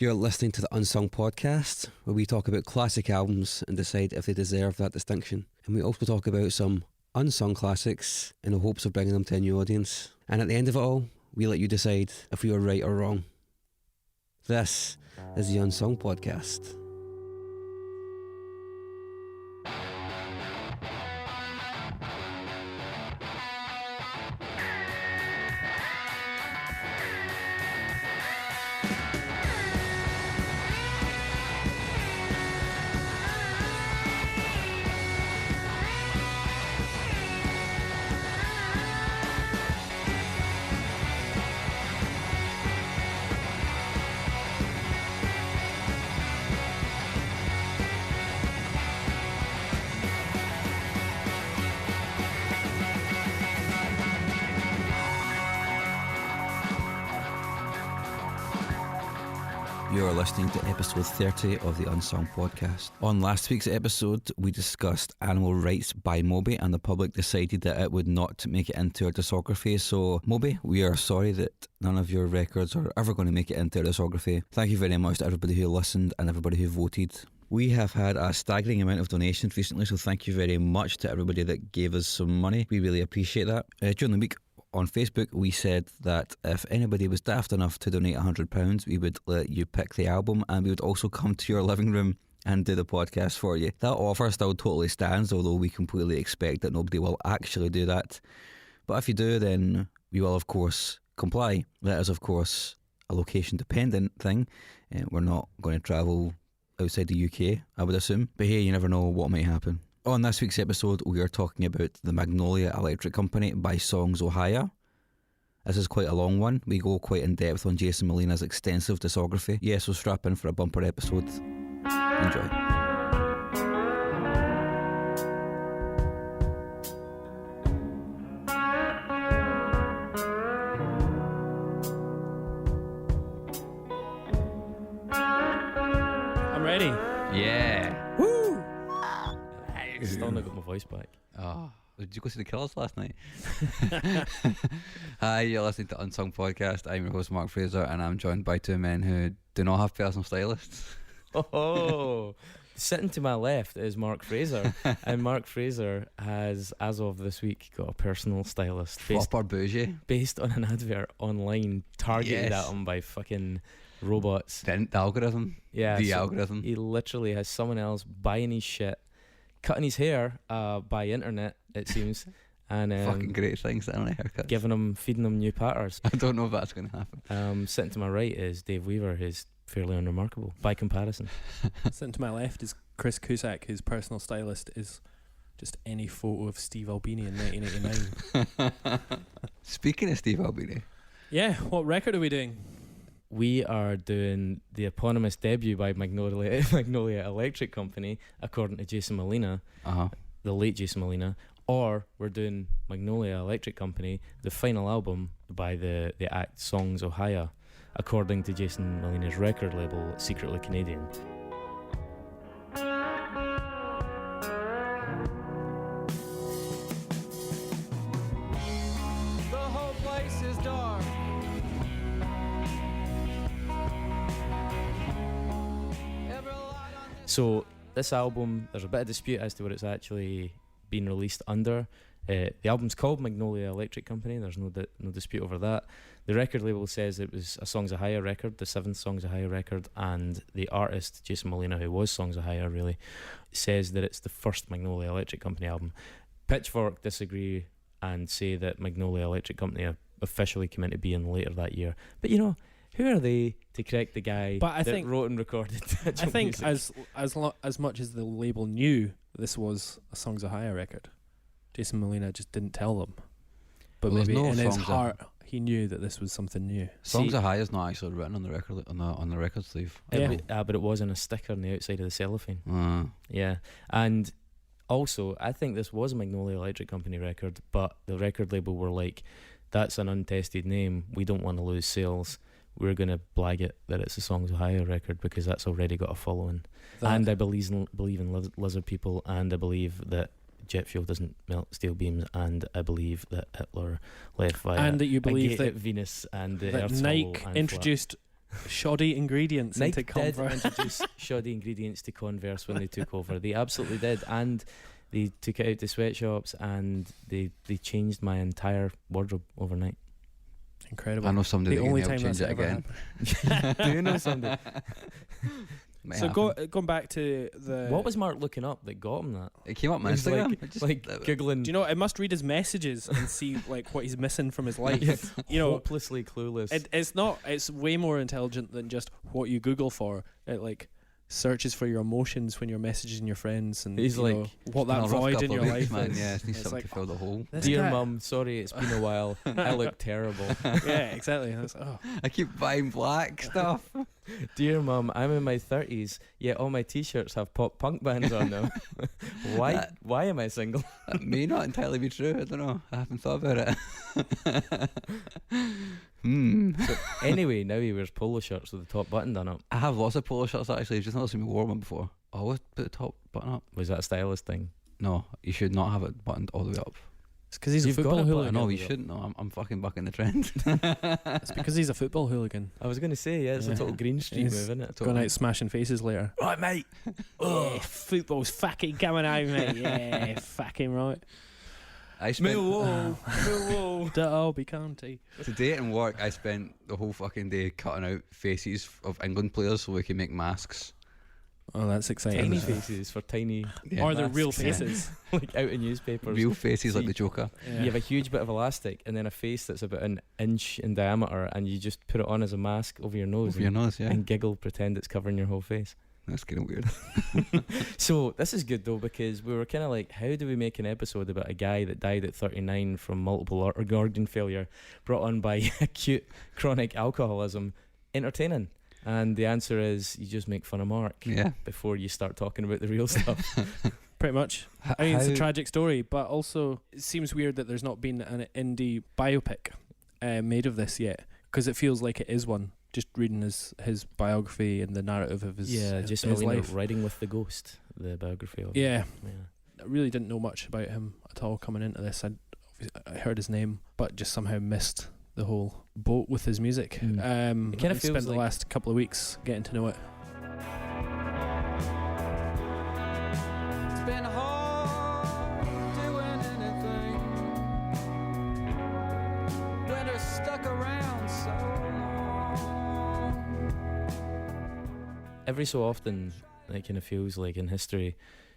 You're listening to the Unsung Podcast, where we talk about classic albums and decide if they deserve that distinction. And we also talk about some unsung classics in the hopes of bringing them to a new audience. And at the end of it all, we let you decide if we were right or wrong. This is the Unsung Podcast. You're listening to episode 30 of the Unsung Podcast. On last week's episode, we discussed Animal Rights by Moby, and the public decided that it would not make it into our discography. So, Moby, we are sorry that none of your records are ever going to make it into our discography. Thank you very much to everybody who listened and everybody who voted. We have had a staggering amount of donations recently, so thank you very much to everybody that gave us some money. We really appreciate that. During the week, on Facebook, we said that if anybody was daft enough to donate £100, we would let you pick the album, and we would also come to your living room and do the podcast for you. That offer still totally stands, although we completely expect that nobody will actually do that. But if you do, then we will, of course, comply. That is, of course, a location-dependent thing. We're not going to travel outside the UK, I would assume. But hey, you never know what might happen. On this week's episode, we are talking about the Magnolia Electric Company by Songs Ohia. This is quite a long one. We go quite in depth on Jason Molina's extensive discography. Yeah, so strap in for a bumper episode. Enjoy. I'm ready. Yeah. Woo! Still not got my voice back. Oh, did you go see the Killers last night? Hi, you're listening to Unsung Podcast. I'm your host, Mark Fraser, and I'm joined by two men who do not have personal stylists. Oh, sitting to my left is Mark Fraser, and Mark Fraser has, as of this week, got a personal stylist Proper bougie. based on an advert online targeted at him by fucking robots. The algorithm. Yeah, The so algorithm. He literally has someone else buying his shit, cutting his hair by internet, it seems, and Fucking great things that on a haircut. feeding him new patterns. I don't know if that's going to happen. Sitting to my right is Dave Weaver, who's fairly unremarkable by comparison. Sitting to my left is Chris Cusack, whose personal stylist is just any photo of Steve Albini in 1989. Speaking of Steve Albini, Yeah, what record are we doing? We are doing the eponymous debut by Magnolia Electric Company, according to Jason Molina, the late Jason Molina, or we're doing Magnolia Electric Company, the final album by the act Songs Ohia, according to Jason Molina's record label, Secretly Canadian. The whole place is dark. So this album, there's a bit of dispute as to what it's actually been released under. The album's called Magnolia Electric Company. There's no dispute over that. The record label says it was a Songs Ohia record, the 7th Songs Ohia record, and the artist, Jason Molina, who was Songs Ohia really, says that it's the first Magnolia Electric Company album. Pitchfork disagree and say that Magnolia Electric Company officially came into being later that year. But you know, who are they to correct the guy that wrote and recorded I think music? as much as the label knew this was a Songs Ohia record, Jason Molina just didn't tell them. But Well, maybe there's no in his Songs heart, he knew that this was something new. Songs Ohia is not actually written on the record on the record sleeve. But it was on a sticker on the outside of the cellophane. Yeah, and also I think this was a Magnolia Electric Company record, but the record label were like, that's an untested name, we don't want to lose sales, we're going to blag it that it's a Songs Ohia record because that's already got a following. And I believe in lizard people, and I believe that jet fuel doesn't melt steel beams, and I believe that Hitler left via and that you believe a gate that at Venus, and the that Earth's Nike hollow and introduced shoddy ingredients Nike into did Converse. introduce shoddy ingredients to Converse when they took over. They absolutely did, and they took it out to sweatshops, and they changed my entire wardrobe overnight. Incredible. I know somebody The that only can help time change that's it ever again. Do you know something? Might So happen. going back to the... What was Mark looking up that got him that? It came up on It was Instagram. like- It just- Like googling. Do you know, I must read his messages and see like what he's missing from his life. Yeah, You know, hopelessly clueless. it's way more intelligent than just what you Google for. It like searches for your emotions when you're messaging your friends, and He's you like, know, what Been a that rough void in couple your of weeks, life man. is. Yeah, it needs It's something like, to fill the hole. this Dear guy- Mum, sorry it's been a while. I look terrible. Yeah, exactly. It's, oh, I keep buying black stuff. Dear Mum, I'm in my 30s, yet all my t-shirts have pop punk bands on them. Why am I single? That may not entirely be true. I don't know. I haven't thought about it. So anyway, now he wears polo shirts with the top button done up. I have lots of polo shirts actually. You've just not seen me wear one before. I always put the top button up. Was that a stylist thing? No, you should not have it buttoned all the way up. it's because he's You've a got football it, but I hooligan. No, you shouldn't. No, I'm fucking bucking the trend. It's because he's a football hooligan. I was going to say, yeah, it's a Yeah. total Green Street He's move, isn't it? Going out smashing faces later. Right, mate. Yeah, football's fucking coming out, mate. Yeah, fucking right. I spent Millwall. Derby County. today at work. I spent the whole fucking day cutting out faces of England players so we can make masks. Oh, that's exciting. Tiny faces for tiny, Yeah. Are they real masks. faces? like out in newspapers. Real faces like See, the Joker. Yeah. You have a huge bit of elastic and then a face that's about an inch in diameter, and you just put it on as a mask over your nose Over your nose, yeah. and giggle, pretend it's covering your whole face. That's kind of weird. So this is good though, because we were kind of like, how do we make an episode about a guy that died at 39 from multiple organ failure brought on by acute chronic alcoholism entertaining? And the answer is you just make fun of Mark Yeah. before you start talking about the real stuff. Pretty much. I mean, it's a How- tragic story, but also it seems weird that there's not been an indie biopic made of this yet, because it feels like it is one. Just reading his biography and the narrative of his just his Molina life. Riding with the Ghost, the biography of him. Yeah, Yeah. I really didn't know much about him at all coming into this. I heard his name, but just somehow missed the whole boat with his music. Mm. It kinda I feels spent the like- last couple of weeks getting to know it. It's been hard doing anything. Winter stuck around so long. Every so often, it kind of feels like in history,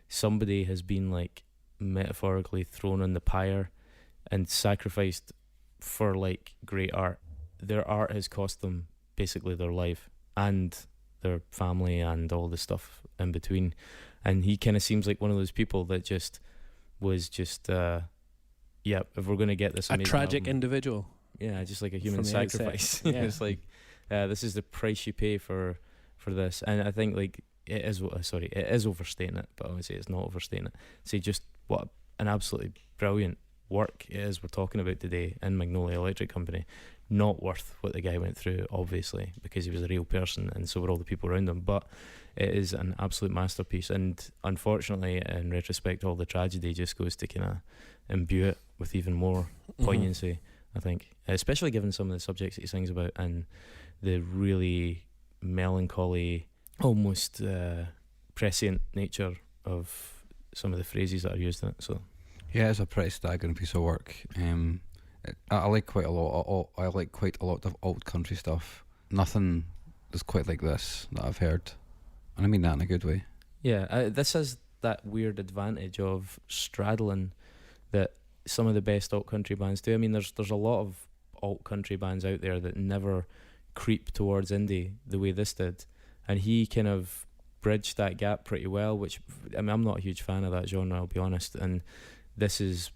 somebody has been like metaphorically thrown on the pyre and sacrificed for like great art. Their art has cost them basically their life and their family and all the stuff in between. And he kind of seems like one of those people that just was just, if we're going to get this A amazing tragic album, individual. yeah, just like a human From the outset. sacrifice. Yeah. It's like this is the price you pay for this, and I think like it is overstating it, but I would say it's not overstating it. Say just what an absolutely brilliant work it is we're talking about today in Magnolia Electric Company. Not worth what the guy went through, obviously, because he was a real person, and so were all the people around him. But it is an absolute masterpiece, and unfortunately, in retrospect, all the tragedy just goes to kind of imbue it with even more poignancy. I think, especially given some of the subjects that he sings about and the really melancholy, almost prescient nature of some of the phrases that are used in it. So Yeah, it's a pretty staggering piece of work. I like quite a lot. I like quite a lot of alt country stuff. Nothing is quite like this that I've heard, and I mean that in a good way. yeah, this has that weird advantage of straddling that some of the best alt country bands do. I mean, there's a lot of alt country bands out there that never creep towards indie the way this did, and he kind of bridged that gap pretty well, which, I mean, I'm not a huge fan of that genre, I'll be honest, and this is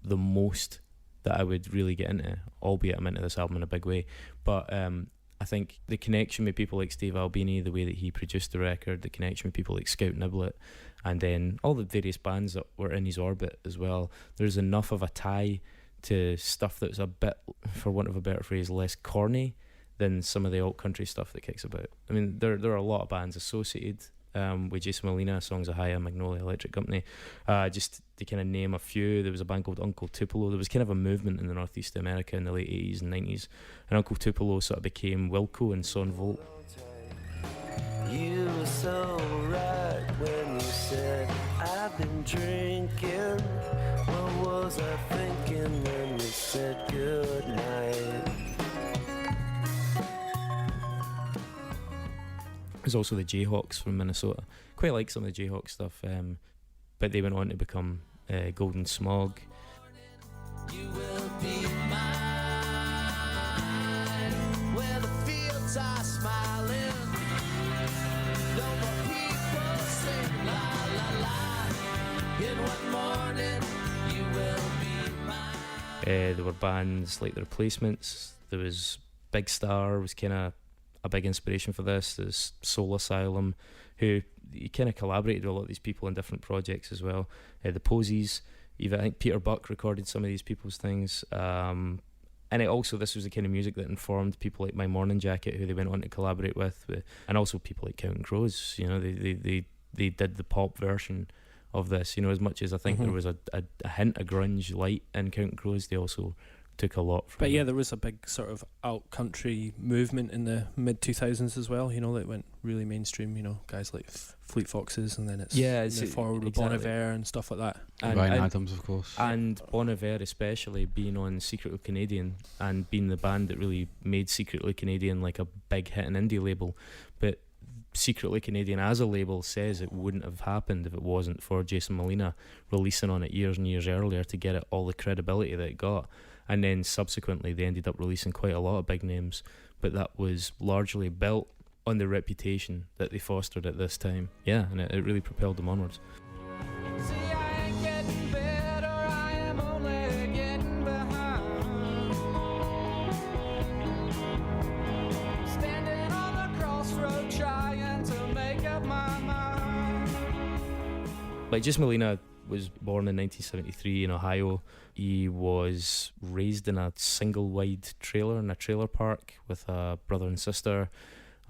the most that I would really get into, albeit I'm into this album in a big way. But I think the connection with people like Steve Albini, the way that he produced the record, the connection with people like Scout Niblet, and then all the various bands that were in his orbit as well, there's enough of a tie to stuff that's a bit, for want of a better phrase, less corny than some of the alt country stuff that kicks about. I mean, there are a lot of bands associated with Jason Molina, songs Ohia, Magnolia Electric Company. Just to kind of name a few, there was a band called Uncle Tupelo. There was kind of a movement in the northeast of America in the late 80s and 90s, and Uncle Tupelo sort of became Wilco and Son Volt. You were so right when you said I've been drinking. What was I thinking when you said good night? There's also the Jayhawks from Minnesota. Quite like some of the Jayhawk stuff, but they went on to become Golden Smog. You will be mine where the fields are smiling. No more people sing la la la. In one morning you will be mine. There were bands like The Replacements. There was Big Star was kind of a big inspiration for this. There's Soul Asylum, who he kind of collaborated with a lot of these people in different projects as well. The Posies, even I think Peter Buck recorded some of these people's things. And it also, this was the kind of music that informed people like My Morning Jacket, who they went on to collaborate with, and also people like Counting Crows. You know, they did the pop version of this. You know, as much as I think there was a hint of grunge light in Counting Crows, they also took a lot from But yeah, it. there was a big sort of alt country movement in the mid 2000s as well. You know, that went really mainstream. You know, guys like Fleet Foxes, and then it's forward with Bon Iver and stuff like that. And Ryan Adams, of course. And Bon Iver, especially being on Secretly Canadian and being the band that really made Secretly Canadian like a big hit in indie label. But Secretly Canadian as a label says it wouldn't have happened if it wasn't for Jason Molina releasing on it years and years earlier to get it all the credibility that it got. And then subsequently they ended up releasing quite a lot of big names, but that was largely built on the reputation that they fostered at this time. Yeah, and it really propelled them onwards. See, I ain't getting better, I am only getting behind. Standing on the crossroad trying to make up my mind. Like, Jason Molina was born in 1973 in Ohio. He was raised in a single wide trailer in a trailer park with a brother and sister,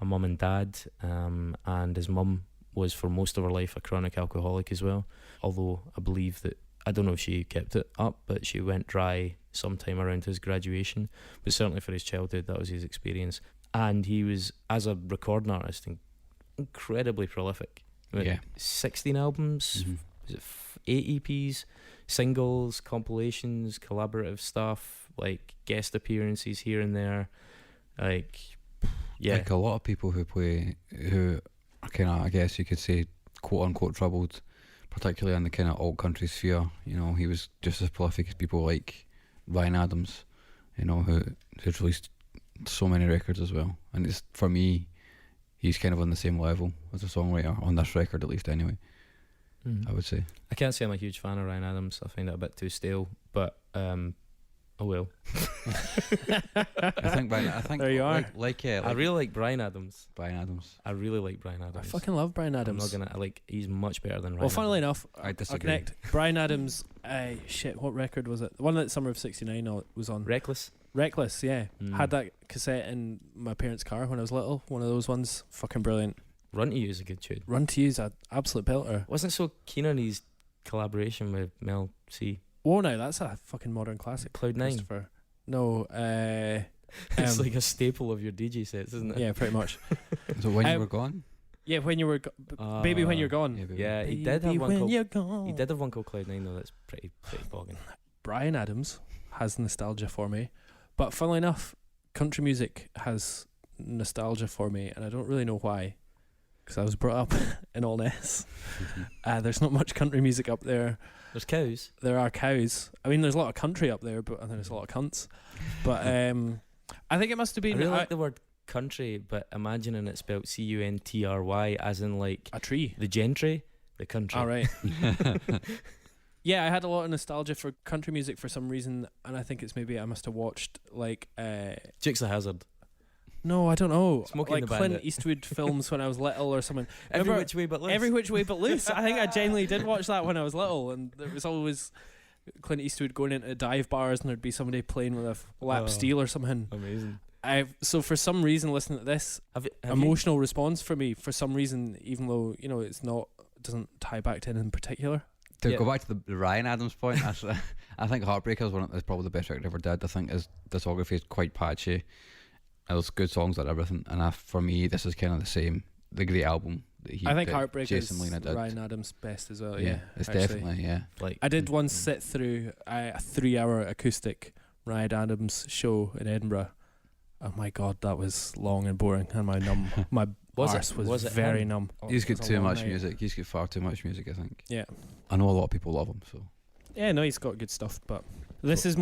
a mum and dad, and his mum was for most of her life a chronic alcoholic as well, although I believe that, I don't know if she kept it up, but she went dry sometime around his graduation. But certainly for his childhood, that was his experience. And he was, as a recording artist, incredibly prolific. I mean, 16 albums, was it 8 EPs, singles, compilations, collaborative stuff, like guest appearances here and there. Like a lot of people who are kind of, I guess you could say, quote unquote troubled, particularly in the kind of alt country sphere. You know, he was just as prolific as people like Ryan Adams, you know, who's released so many records as well. And it's, for me, he's kind of on the same level as a songwriter, on this record at least anyway. I would say. I can't say I'm a huge fan of Ryan Adams. I find it a bit too stale, but oh well. I think there you are. I really like Bryan Adams. Bryan Adams. I really like Bryan Adams. I fucking love Bryan Adams. I'm not gonna he's much better than Ryan. Well, funnily enough, I disagree. I'll connect. Bryan Adams. What record was it? The one that Summer of '69 was on. Reckless, yeah. Had that cassette in my parents' car when I was little. One of those ones. Fucking brilliant. Run to You is a good tune. Run to You is an absolute pelter. Wasn't so keen on his collaboration with Mel C. Whoa, now that's a fucking modern classic. Cloud9. No, it's like a staple of your DJ sets, isn't it? Yeah, pretty much. So When You Were Gone? Yeah, When You Were Baby When You're Gone. Yeah, he did have one called. He did have one called Cloud9 though. That's pretty bogging. Bryan Adams has nostalgia for me, but funnily enough, country music has nostalgia for me, and I don't really know why. Because I was brought up in Allness. There's not much country music up there. There's cows. There are cows. I mean, there's a lot of country up there, but there's a lot of cunts. But I think it must have been. I really like the word country, but imagining it spelled CUNTRY, as in like a tree. The gentry, the country. All right. Yeah, I had a lot of nostalgia for country music for some reason, and I think it's maybe I must have watched like Dukes of Hazzard. No, I don't know. Smoking like the Clint Bandit. Eastwood films when I was little or something. Every Which Way But Loose. Every Which Way But Loose. I think I genuinely did watch that when I was little, and there was always Clint Eastwood going into dive bars and there'd be somebody playing with a lap steel or something. Amazing. So for some reason, listening to this, Have you, emotional response for me, for some reason, even though, you know, it doesn't tie back to anything in particular. To Yeah. go back to the Ryan Adams point, I think Heartbreakers is probably the best record ever did. I think his discography is quite patchy. There's good songs and everything, and for me, this is kind of the same. The great album that I think that Heartbreakers Jason Molina did. Ryan Adams' best as well. Yeah, it's actually. definitely like I did once sit through a 3-hour acoustic Ryan Adams show in Edinburgh. Oh my god, that was long and boring, and my arse was it very him? numb. He's got It was a too long much night. music. He's got far too much music, I think. Yeah. I know a lot of people love him, so. Yeah, no, he's got good stuff, but this has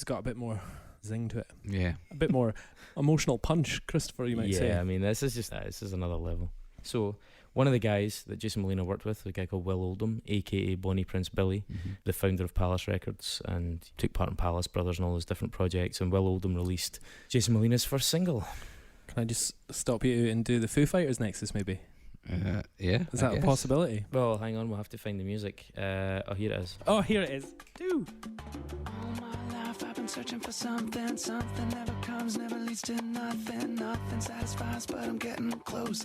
got a bit more zing to it. Yeah. A bit more emotional punch, Christopher, you might say. I mean, this is another level. So one of the guys that Jason Molina worked with, a guy called Will Oldham, aka Bonnie Prince Billy, the founder of Palace Records, and took part in Palace Brothers and all those different projects. And Will Oldham released Jason Molina's first single. Can I just stop you and do the Foo Fighters Nexus, maybe? Yeah. Is I that a guess. possibility? Well, hang on, we'll have to find the music. Here it is. Oh, here it is. Do. All my life I've been searching for something. Something never comes, never leads to nothing. Nothing satisfies, but I'm getting closer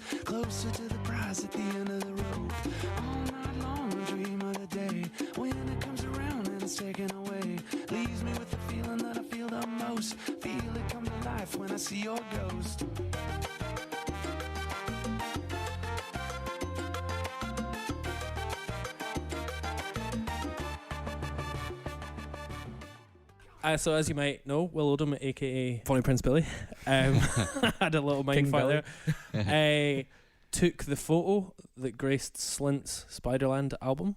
to the prize at the end of the road. All night long I dream of the day when it comes around and it's taken away. Leaves me with the feeling that I feel the most. Feel it come to life when I see your ghost. So as you might know, Will Oldham, aka Bonnie Prince Billy, had a little mind King fight there. Took the photo that graced Slint's Spiderland album.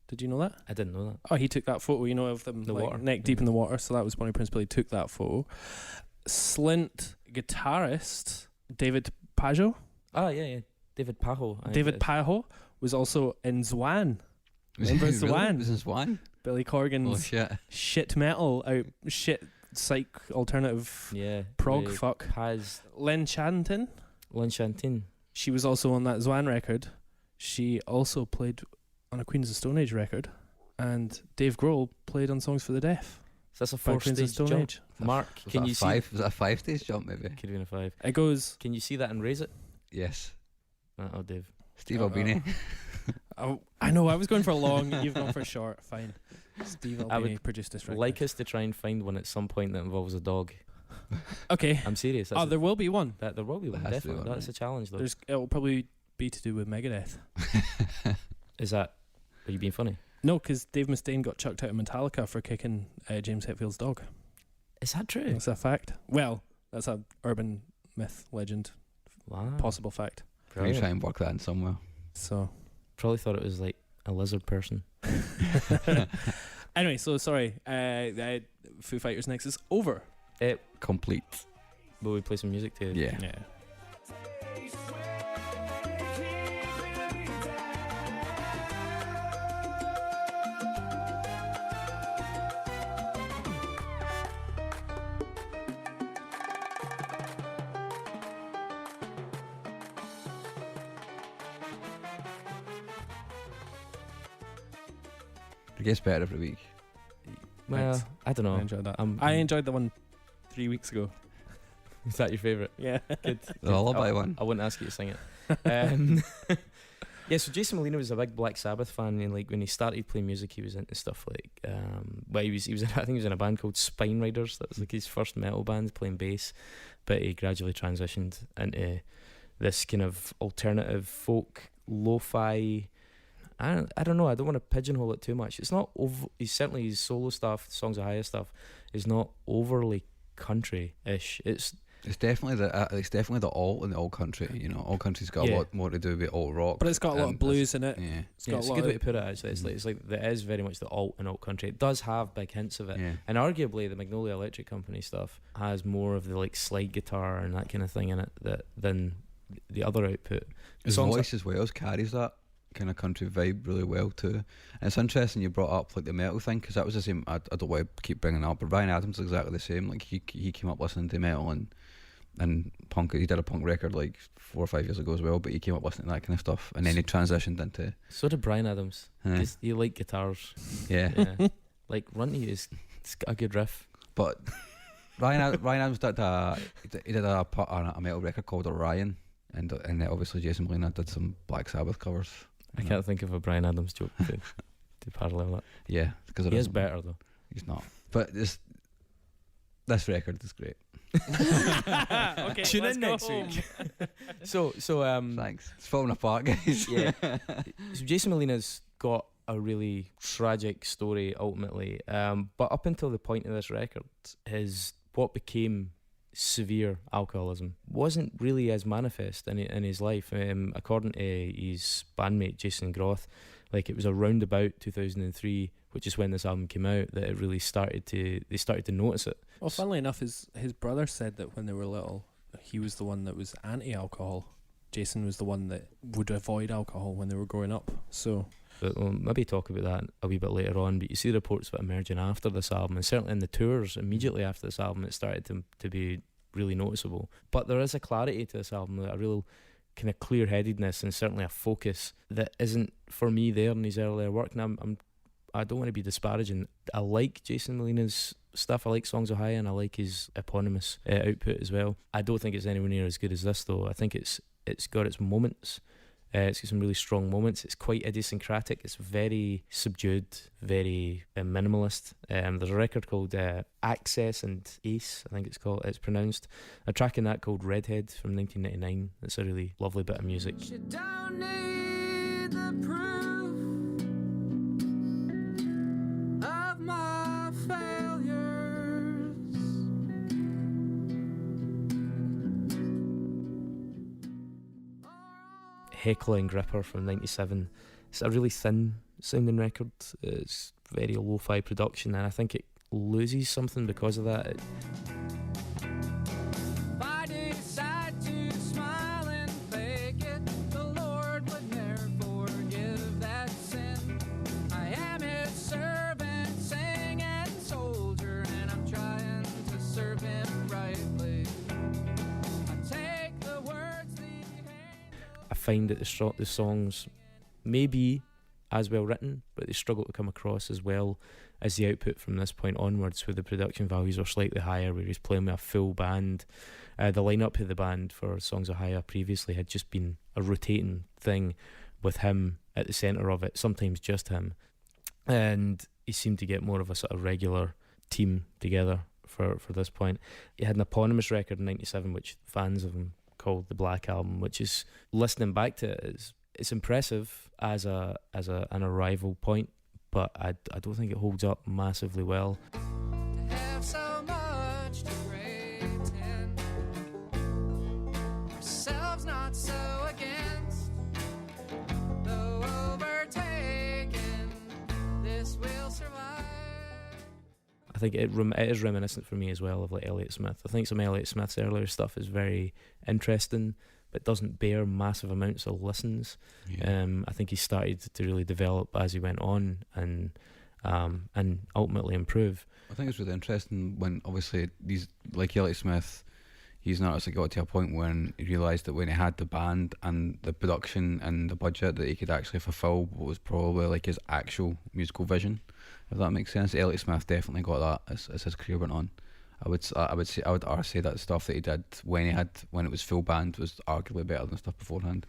Did you know that? I didn't know that. Oh, he took that photo, you know, of them The like, water. neck deep in the water. So that was Bonnie Prince Billy took that photo. Slint guitarist David Pajo. Oh, yeah. David Pajo. David Pajo was also in Zwan. Remember Really? Zwan? Was this Zwan? Billy Oh Corgan's shit. shit metal, shit psych alternative Yeah. prog with fuck. Paz Len Chantin. Lanchantin. She was also on that Zwan record. She also played on a Queens of Stone Age record. And Dave Grohl played on Songs for the Deaf So that's a by 4 Queens of stage Stone jump. Age. Mark, Was can that you a see? five? Was that a 5-stage jump maybe? Could have been a 5. It goes, Can you see that and raise it? Yes. Oh, Dave. Steve Uh-oh. Albini. oh, I know, I was going for long, you've gone for short, fine. Steve I Albini would produced this record. Like us to try and find one at some point that involves a dog. Okay. I'm serious. That's There will be one. there will be one, There has to be definitely. one, That's a challenge, though. It'll probably be to do with Megadeth. Is that... Are you being funny? No, because Dave Mustaine got chucked out of Metallica for kicking James Hetfield's dog. Is that true? That's a fact. Well, that's a urban myth, legend, Wow. possible fact. We Brilliant. try and work that in somewhere. So, Probably thought it was like a lizard person. anyway, so sorry. Foo Fighters Nexus over. Complete. Will we play some music to... Yeah. Yeah. It gets better every week. Well, Thanks. I don't know. I enjoyed that. I'm- I enjoyed the one 3 weeks ago. Is that your favourite? Yeah. Good. The lullaby one. I wouldn't ask you to sing it. Yeah, so Jason Molina was a big Black Sabbath fan, and like when he started playing music, he was into stuff like, well, he was I think he was in a band called Spine Riders. That was like his first metal band, playing bass. But he gradually transitioned into this kind of alternative folk, lo-fi. I don't know. I don't want to pigeonhole it too much. It's not He's certainly his solo stuff, Songs of Ohia stuff, is not overly country-ish. It's definitely the alt in the old country. You know, old country's got a lot more to do with alt rock. But it's got a lot of and blues in it. Yeah. It's Yeah, got it's a a lot good way of, to put it, actually. It's like there is very much the alt in alt country. It does have big hints of it. Yeah. And arguably the Magnolia Electric Company stuff has more of the like slide guitar and that kind of thing in it than the other output. His Songs voice as well carries that kind of country vibe really well too. And it's interesting you brought up like the metal thing, because that was the same. I don't want to keep bringing it up, but Ryan Adams is exactly the same. Like he came up listening to metal and punk. He did a punk record like 4 or 5 years ago as well, but he came up listening to that kind of stuff, and then he transitioned into So did Bryan Adams. Yeah. 'Cause he liked guitars. yeah. Yeah. Like Runty it's got a good riff. But Ryan Adams he did a metal record called Orion, and obviously Jason Molina did some Black Sabbath covers. I can't think of a Bryan Adams joke to parallel that. Yeah, because He is better though. He's not. But this record is great. Okay, Tune let's in go next home. week. So Thanks. It's falling apart, guys. yeah. So Jason Molina's got a really tragic story ultimately, but up until the point of this record, what became severe alcoholism wasn't really as manifest in his life. According to his bandmate Jason Groth, like it was around about 2003, which is when this album came out, that it really started to notice it. Well, funnily enough, his brother said that when they were little, he was the one that was anti-alcohol. Jason was the one that would avoid alcohol when they were growing up. So, But we'll maybe talk about that a wee bit later on. But you see reports of it emerging after this album, and certainly in the tours immediately after this album, it started to be really noticeable. But there is a clarity to this album, a real kind of clear-headedness, and certainly a focus that isn't for me there in his earlier work. And I don't want to be disparaging. I like Jason Molina's stuff. I like Songs of Ohia, and I like his eponymous output as well. I don't think it's anywhere near as good as this, though. I think it's got its moments. It's got some really strong moments. It's quite idiosyncratic. It's very subdued, very minimalist. There's a record called Access and Ace, I think it's pronounced. A track in that called Redhead from 1999. It's a really lovely bit of music. You don't need the proof of my failures. Heckler and Gripper from 97. It's a really thin sounding record. It's very lo-fi production, and I think it loses something because of that. If I decide to smile and fake it, the Lord would never forgive that sin. I am his servant, singing soldier, and I'm trying to serve him rightly. I take the words I find that the songs may be as well written, but they struggle to come across as well as the output from this point onwards, where the production values are slightly higher, where he's playing with a full band. The lineup of the band for Songs of Ohia previously had just been a rotating thing with him at the centre of it, sometimes just him. And he seemed to get more of a sort of regular team together for this point. He had an eponymous record in 97, which fans of him called the Black Album, which is, listening back to it, it's impressive as an arrival point, but I don't think it holds up massively well. to have so much to pretend, ourselves not so against, though overtaken, this will survive. I think it is reminiscent for me as well of like Elliott Smith. I think some Elliott Smith's earlier stuff is very interesting, but doesn't bear massive amounts of listens. Yeah. I think he started to really develop as he went on and ultimately improve. I think it's really interesting when obviously these, like Elliott Smith, he's not actually got to a point when he realised that when he had the band and the production and the budget, that he could actually fulfil what was probably like his actual musical vision, if that makes sense. Elliott Smith definitely got that as his career went on. I would say that stuff that he did when it was full band was arguably better than stuff beforehand.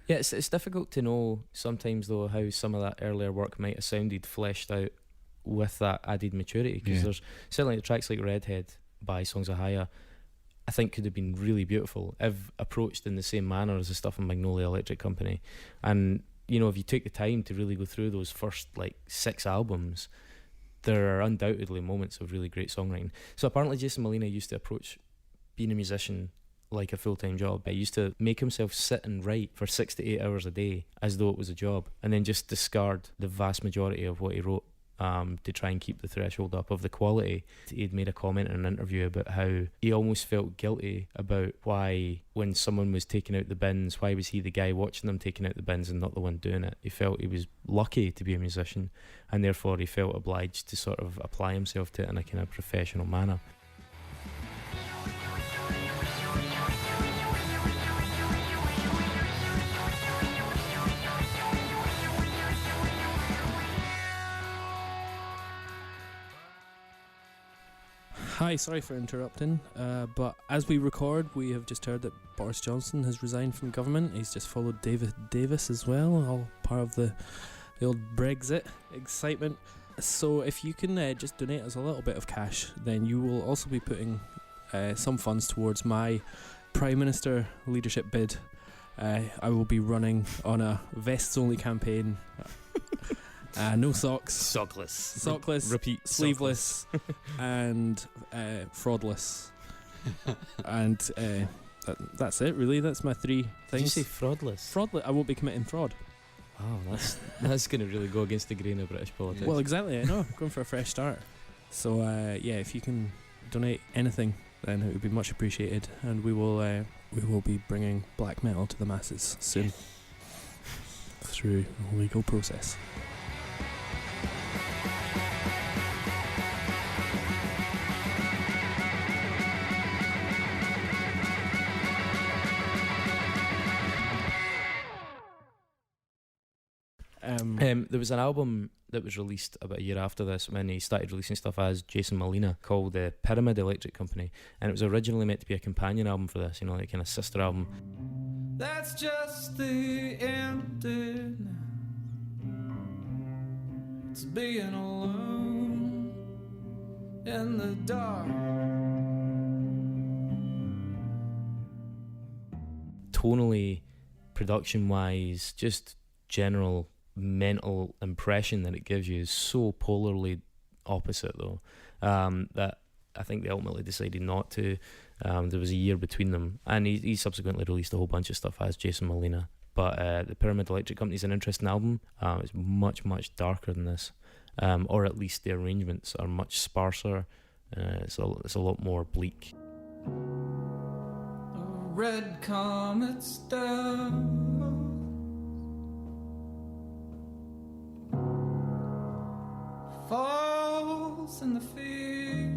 Yeah, it's difficult to know sometimes though how some of that earlier work might have sounded fleshed out with that added maturity, because there's certainly tracks like Redhead by Songs of Ohia I think could have been really beautiful if approached in the same manner as the stuff in Magnolia Electric Company. And you know, if you take the time to really go through those first like 6 albums, there are undoubtedly moments of really great songwriting. So apparently Jason Molina used to approach being a musician like a full-time job. He used to make himself sit and write for 6 to 8 hours a day as though it was a job, and then just discard the vast majority of what he wrote to try and keep the threshold up of the quality. He'd made a comment in an interview about how he almost felt guilty about why, when someone was taking out the bins, why was he the guy watching them taking out the bins and not the one doing it? He felt he was lucky to be a musician, and therefore he felt obliged to sort of apply himself to it in a kind of professional manner. Hi, sorry for interrupting, but as we record, we have just heard that Boris Johnson has resigned from government. He's just followed David Davis as well, all part of the old Brexit excitement. So if you can just donate us a little bit of cash, then you will also be putting some funds towards my Prime Minister leadership bid. I will be running on a vests-only campaign. No socks. Sockless. Repeat. Sleeveless. And fraudless. And that's it, really. That's my three things. Did you say fraudless? Fraudless. I won't be committing fraud. Wow, that's going to really go against the grain of British politics. Well, exactly. I know. Going for a fresh start. So, if you can donate anything, then it would be much appreciated. And we will be bringing black metal to the masses soon through a legal process. There was an album that was released about a year after this when he started releasing stuff as Jason Molina called the Pyramid Electric Company, and it was originally meant to be a companion album for this, like kind of sister album. That's just the ending. It's being alone in the dark. Tonally, production-wise, just general mental impression that it gives you is so polarly opposite, though, that I think they ultimately decided not to. There was a year between them, and he subsequently released a whole bunch of stuff as Jason Molina. But the Pyramid Electric Company is an interesting album. It's much, much darker than this, or at least the arrangements are much sparser. It's a lot more bleak. Red comets down. Falls in the field.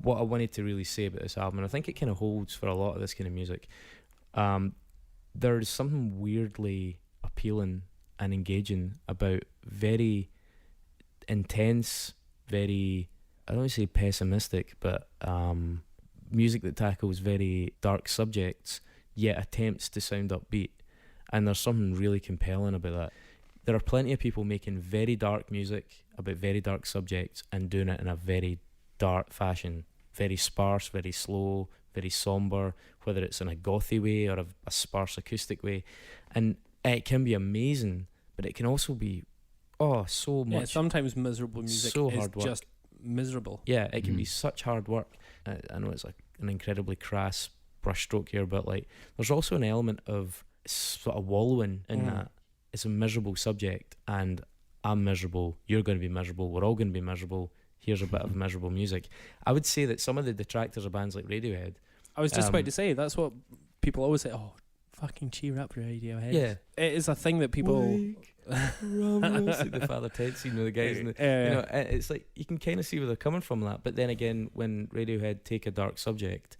What I wanted to really say about this album, and I think it kind of holds for a lot of this kind of music, there's something weirdly appealing and engaging about very intense, very, I don't want to say pessimistic, but music that tackles very dark subjects yet attempts to sound upbeat, and there's something really compelling about that. There are plenty of people making very dark music about very dark subjects and doing it in a very dark fashion, very sparse, very slow, very somber, whether it's in a gothy way or a sparse acoustic way, and it can be amazing, but it can also be so much. Yeah, sometimes miserable music so is hard work. just miserable. Yeah, it can be such hard work. I know it's an incredibly crass brushstroke here, but there's also an element of sort of wallowing in that. It's a miserable subject, and I'm miserable, you're going to be miserable, we're all going to be miserable, here's a bit of miserable music. I would say that some of the detractors of bands like Radiohead... I was just about to say, that's what people always say, fucking cheer up, Radiohead. Yeah. It is a thing that people... It's like the Father Ted scene with the guys. It's like, you can kind of see where they're coming from that, but then again, when Radiohead take a dark subject,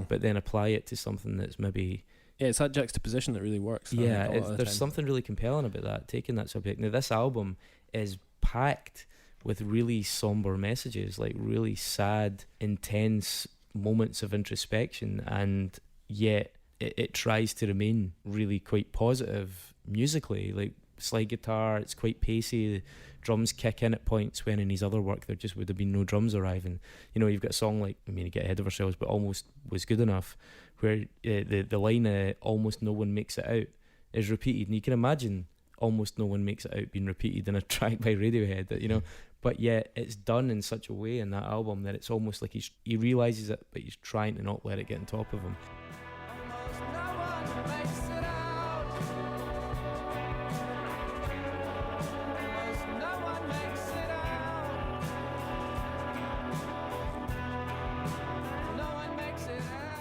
but then apply it to something that's maybe... Yeah, it's that juxtaposition that really works. There's something really compelling about that, taking that subject. Now, this album is packed with really somber messages, like really sad, intense moments of introspection, and yet it tries to remain really quite positive musically. Like slide guitar, it's quite pacey, the drums kick in at points when in his other work there just would have been no drums arriving. You've got a song like, to get ahead of ourselves, but Almost Was Good Enough, where the line almost no one makes it out is repeated, and you can imagine almost no one makes it out being repeated in a track by Radiohead, that but yet it's done in such a way in that album that it's almost like he realises it, but he's trying to not let it get on top of him. Almost no one makes it out. Almost no one makes it out. No one makes it out.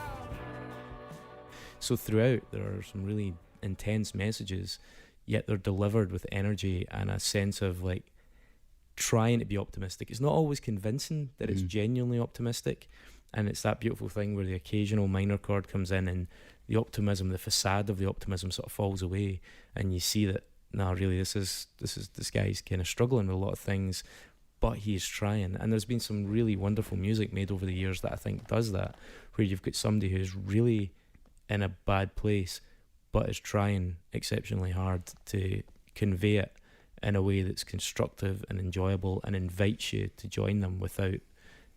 So throughout there are some really intense messages, yet they're delivered with energy and a sense of trying to be optimistic. It's not always convincing that it's genuinely optimistic, and it's that beautiful thing where the occasional minor chord comes in and the optimism, the facade of the optimism sort of falls away, and you see that really this guy's kind of struggling with a lot of things, but he's trying. And there's been some really wonderful music made over the years that I think does that, where you've got somebody who's really in a bad place but is trying exceptionally hard to convey it in a way that's constructive and enjoyable and invites you to join them without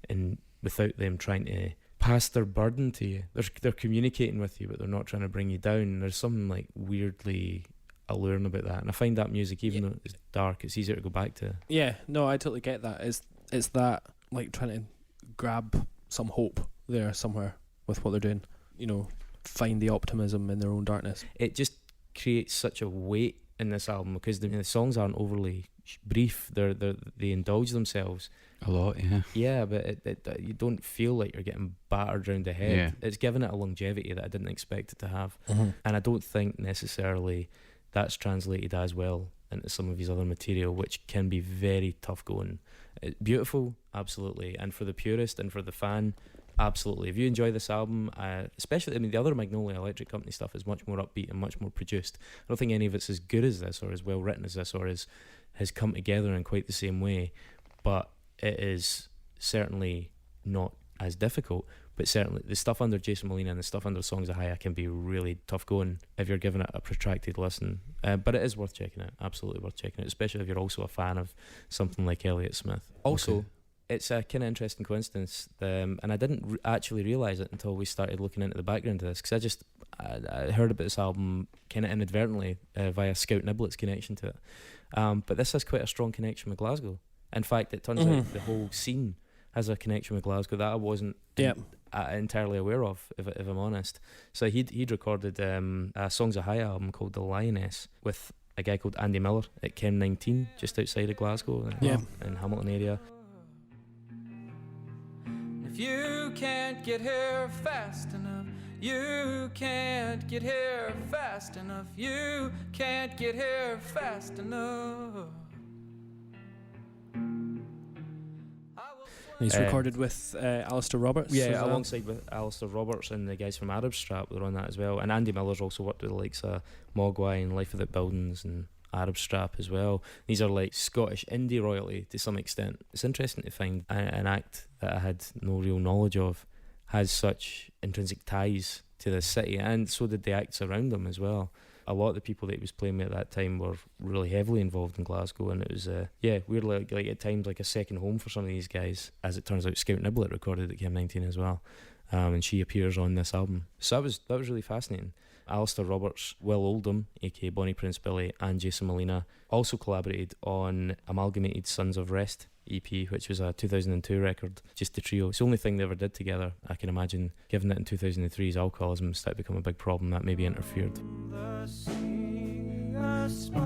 them trying to pass their burden to you. They're communicating with you, but they're not trying to bring you down. There's something like weirdly alluring about that, and I find that music, even though it's dark, it's easier to go back to. Yeah, no, I totally get that. It's that, like, trying to grab some hope there somewhere with what they're doing. You know, find the optimism in their own darkness. It just creates such a weight in this album because the songs aren't overly brief. They indulge themselves A lot, yeah. Yeah, but you don't feel like you're getting battered around the head. Yeah. It's given it a longevity that I didn't expect it to have. Mm-hmm. And I don't think necessarily that's translated as well into some of his other material, which can be very tough going. Beautiful, absolutely. And for the purist and for the fan, absolutely. If you enjoy this album, especially, I mean, the other Magnolia Electric Company stuff is much more upbeat and much more produced. I don't think any of it's as good as this or as well written as this or has come together in quite the same way. But it is certainly not as difficult. But certainly the stuff under Jason Molina and the stuff under Songs of Ohia can be really tough going if you're giving it a protracted listen. But it is worth checking out, absolutely worth checking out, especially if you're also a fan of something like Elliott Smith. Also, Okay. It's a kind of interesting coincidence, and I didn't actually realise it until we started looking into the background of this, because I heard about this album kind of inadvertently via Scout Niblett's connection to it. But this has quite a strong connection with Glasgow. In fact, it turns out the whole scene has a connection with Glasgow that I wasn't entirely aware of, if I'm honest. So he'd recorded a Songs of Ohia album called The Lioness with a guy called Andy Miller at Chem 19, just outside of Glasgow, in Hamilton area. If you can't get here fast enough, you can't get here fast enough, you can't get here fast enough. He's recorded with Alistair Roberts. Yeah, alongside with Alistair Roberts and the guys from Arab Strap, they're on that as well. And Andy Miller's also worked with the likes of Mogwai and Life Without Buildings and Arab Strap as well. These are like Scottish indie royalty to some extent. It's interesting to find an act that I had no real knowledge of has such intrinsic ties to the city, and so did the acts around them as well. A lot of the people that he was playing with at that time were really heavily involved in Glasgow, and it was weirdly like at times like a second home for some of these guys. As it turns out, Scout Niblett recorded at Chem 19 as well, and she appears on this album. So that was really fascinating. Alistair Roberts, Will Oldham, aka Bonnie Prince Billy, and Jason Molina also collaborated on Amalgamated Sons of Rest EP, which was a 2002 record, just the trio. It's the only thing they ever did together. I can imagine, given that in 2003's alcoholism started to become a big problem, that maybe interfered. The sea espied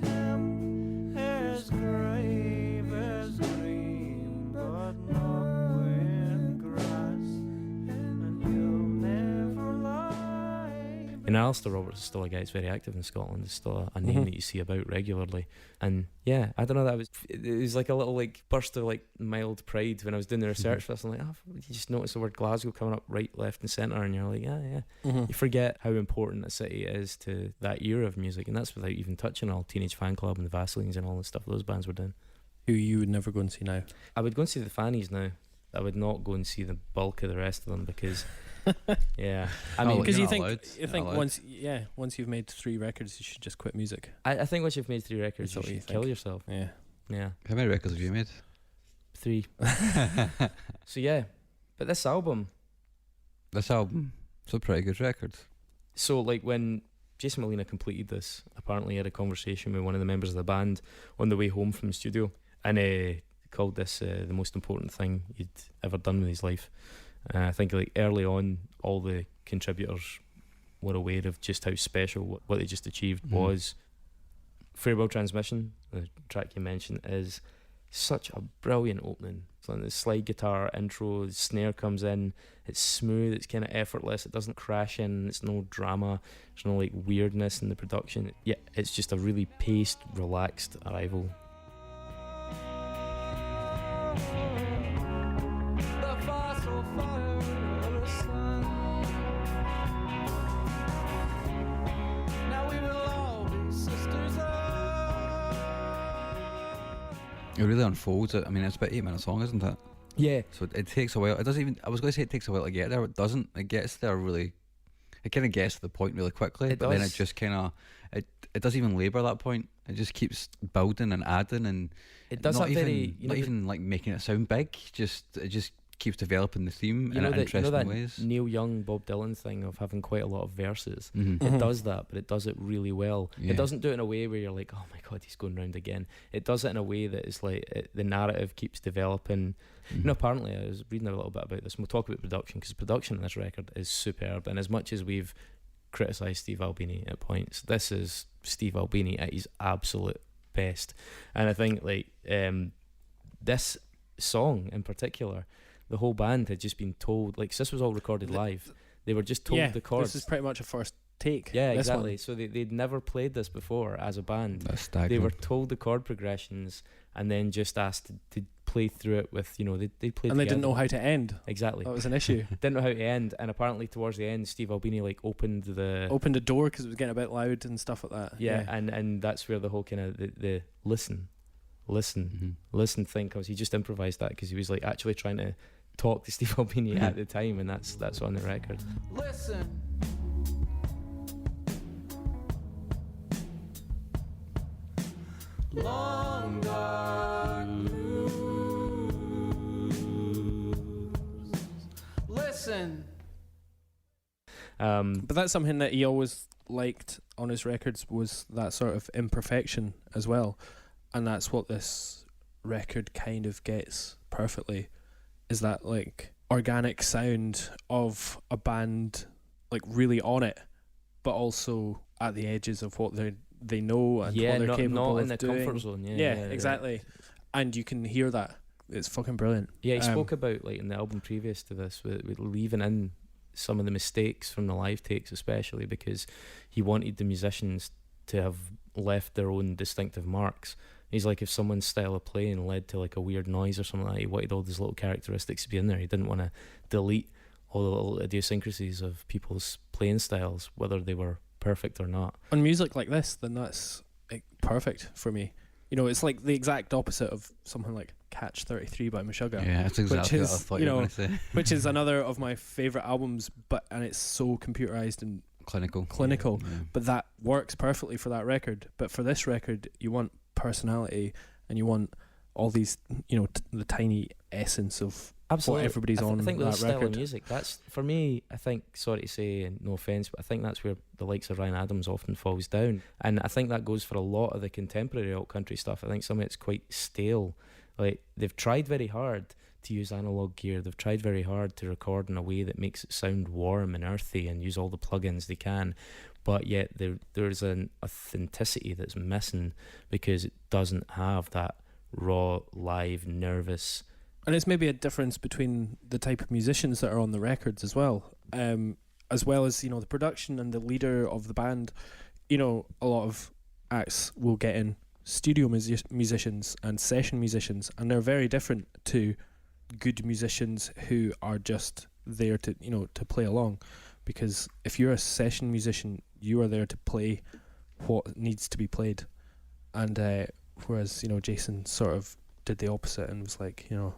him, his grave is green, but not with grass, and you'll never lie. And Alistair Roberts is still a guy that's very active in Scotland. It's still a name that you see about regularly. And yeah, I don't know, it was like a little like burst of like mild pride when I was doing the research for this. I'm like, you just notice the word Glasgow coming up right, left and centre, and you're like, You forget how important a city is to that era of music, and that's without even touching all Teenage Fan Club and the Vaselines and all the stuff those bands were doing. Who you would never go and see now? I would go and see the Fannies now. I would not go and see the bulk of the rest of them because I mean, because you You're think not once you've made 3 records, you should just quit music. I think once you've made 3 records, Is you that what you should kill think? yourself. Yeah. How many records have you made? 3. So yeah, but this album. This album, it's a pretty good record. So like when Jason Molina completed this, apparently he had a conversation with one of the members of the band on the way home from the studio, and called this the most important thing he'd ever done with his life. I think like early on, all the contributors were aware of just how special what they just achieved was. Farewell Transmission, the track you mentioned, is such a brilliant opening. So the slide guitar intro, the snare comes in, it's smooth, it's kind of effortless, it doesn't crash in, it's no drama, there's no like weirdness in the production. Yeah, it's just a really paced, relaxed arrival. The fossil fire of the sun. Now we will all be sisters of. It really unfolds it. I mean, it's about 8 minute song, isn't it? Yeah. So it takes a while. It doesn't even. I was going to say it takes a while to get there. It doesn't. It gets there really. It kind of gets to the point really quickly, It but then does. it just kind of. It doesn't even labour that point. It just keeps building and adding, and It does not that even, very, not even like making it sound big. It just keeps developing the theme in interesting that ways. Neil Young, Bob Dylan thing of having quite a lot of verses. Mm-hmm. It does that, but it does it really well. Yeah. It doesn't do it in a way where you're like, oh my god, he's going round again. It does it in a way that is like the narrative keeps developing. You know, apparently I was reading a little bit about this, and we'll talk about production, because production on this record is superb. And as much as we've criticised Steve Albini at points, this is Steve Albini at his absolute best. And I think like this song in particular, the whole band had just been told, like, this was all recorded live. They were just told the chords. This is pretty much a first take. Yeah, this exactly. one. So they'd never played this before as a band. That's staggering. They were told the chord progressions and then just asked to play through it with, you know, they played And they didn't together. know how to end. Exactly. That was an issue. Didn't know how to end, and apparently towards the end Steve Albini like opened the Opened a door because it was getting a bit loud and stuff like that. yeah. And that's where the whole kind of the listen thing comes. He just improvised that because he was like actually trying to talk to Steve Albini at the time, and that's on the record. Listen. Long dark blues. Listen. But that's something that he always liked on his records, was that sort of imperfection as well. And that's what this record kind of gets perfectly, is that like organic sound of a band like really on it, but also at the edges of what they know and what they're capable not of in the doing. comfort zone. Yeah, exactly. And you can hear that. It's fucking brilliant. Yeah, he spoke about, like, in the album previous to this, with leaving in some of the mistakes from the live takes, especially because he wanted the musicians to have left their own distinctive marks. He's like, if someone's style of playing led to like a weird noise or something like that, he wanted all these little characteristics to be in there. He didn't want to delete all the little idiosyncrasies of people's playing styles, whether they were perfect or not. On music like this, then that's like perfect for me. You know, it's like the exact opposite of something like Catch 33 by Meshuggah. Yeah, that's exactly which what I is, thought you you were know, going to say. which is another of my favourite albums, and it's so computerized and Clinical. clinical. Yeah. But that works perfectly for that record. But for this record, you want personality, and you want all these, you know, the tiny essence of Absolutely. what everybody's on I think with that the style record. of music, that's, for me, I think, sorry to say, and no offence, but I think that's where the likes of Ryan Adams often falls down. And I think that goes for a lot of the contemporary alt country stuff. I think some of it's quite stale. Like, they've tried very hard to use analog gear. They've tried very hard to record in a way that makes it sound warm and earthy and use all the plugins they can. But yet there's an authenticity that's missing because it doesn't have that raw, live, nervous. And it's maybe a difference between the type of musicians that are on the records as well as, you know, the production and the leader of the band. You know, a lot of acts will get in studio musicians and session musicians, and they're very different to good musicians who are just there to, you know, to play along. Because if you're a session musician, you are there to play what needs to be played. And whereas, you know, Jason sort of did the opposite and was like, you know,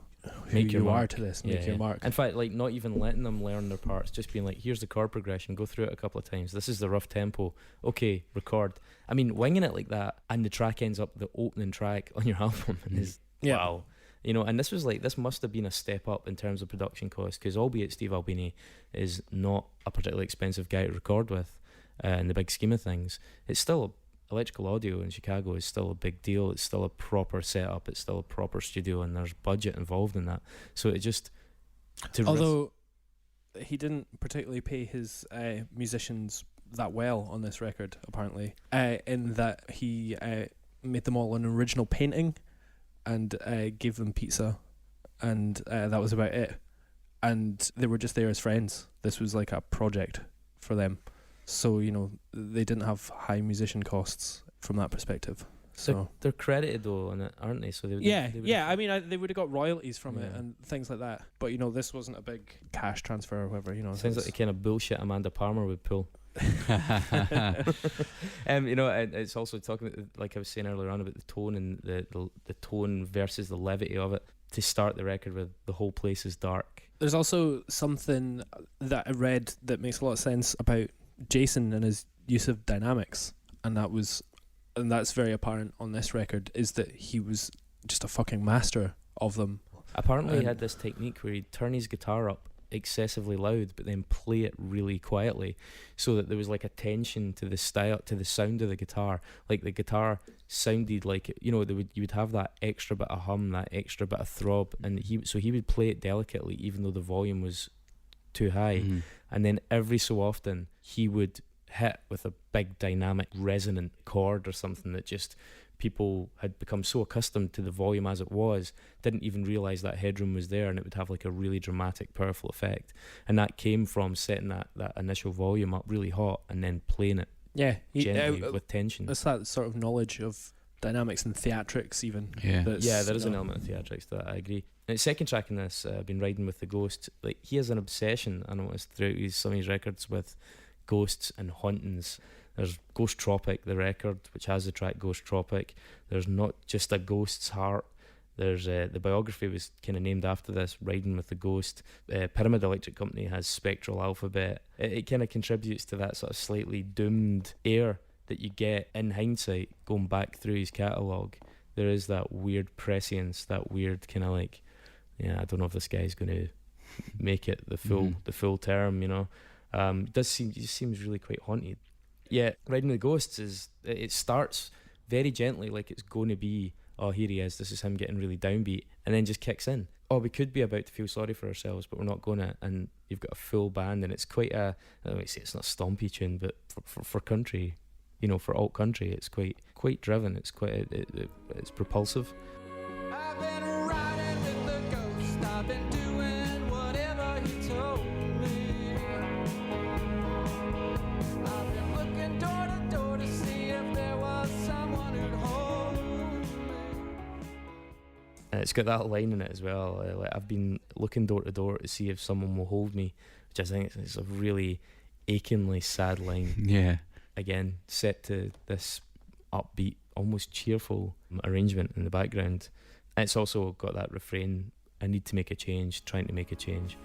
who Make your you are mark. to this, Yeah, make your mark. In fact, like, not even letting them learn their parts, just being like, here's the chord progression, go through it a couple of times, this is the rough tempo, okay, record. I mean, winging it like that, and the track ends up the opening track on your album is Yeah. wow. You know, and this must have been a step up in terms of production cost, because albeit Steve Albini is not a particularly expensive guy to record with in the big scheme of things, it's still electrical audio in Chicago is still a big deal. It's still a proper setup. It's still a proper studio, and there's budget involved in that. So it just Although he didn't particularly pay his musicians that well on this record, apparently, in that he made them all an original painting and gave them pizza, and that was about it. And they were just there as friends. This was like a project for them. So, you know, they didn't have high musician costs from that perspective. So they're credited though on it, aren't they? So they would, I mean, they would have got royalties from it Yeah. and things like that. But, you know, this wasn't a big cash transfer or whatever. You know, Sounds like the kind of bullshit Amanda Palmer would pull. You know, and it's also talking about, like I was saying earlier on, about the tone and the tone versus the levity of it. To start the record with "The Whole Place Is Dark." There's also something that I read that makes a lot of sense about Jason and his use of dynamics, and that's very apparent on this record, is that he was just a fucking master of them. Apparently, he had this technique where he'd turn his guitar up excessively loud, but then play it really quietly, so that there was like a tension to the style, to the sound of the guitar. Like the guitar sounded like, you know, you would have that extra bit of hum, that extra bit of throb, and he would play it delicately, even though the volume was too high. Mm-hmm. And then every so often he would hit with a big dynamic resonant chord or something that just people had become so accustomed to the volume as it was, didn't even realise that headroom was there, and it would have like a really dramatic, powerful effect. And that came from setting that initial volume up really hot and then playing it gently with tension. It's that sort of knowledge of dynamics and theatrics even. Yeah, there is an element of theatrics to that, I agree. And the second track in this, I've been riding with the ghost. Like, he has an obsession, I noticed throughout some of his records, with ghosts and hauntings. There's Ghost Tropic, the record, which has the track Ghost Tropic. There's Not Just a Ghost's Heart. There's the biography was kind of named after this, Riding with the Ghost. Pyramid Electric Company has Spectral Alphabet. It kind of contributes to that sort of slightly doomed air that you get in hindsight going back through his catalogue. There is that weird prescience, that weird kind of like, yeah, I don't know if this guy's going to make it the full term, you know. It seems really quite haunted. Yeah, Riding with the Ghosts it starts very gently, like it's going to be, oh, here he is, this is him getting really downbeat, and then just kicks in. Oh, we could be about to feel sorry for ourselves, but we're not going to. And you've got a full band, and it's quite I don't want to say it's not a stompy tune, but for country, you know, for alt country, it's quite driven. It's quite it's propulsive. I've been riding with the ghost. I've been doing whatever he told me. I've been looking door to door to see if there was someone who'd hold me. And it's got that line in it as well. Like, I've been looking door to door to see if someone will hold me, which I think is a really achingly sad line. Yeah. Again, set to this upbeat, almost cheerful arrangement in the background. And it's also got that refrain, I need to make a change, trying to make a change.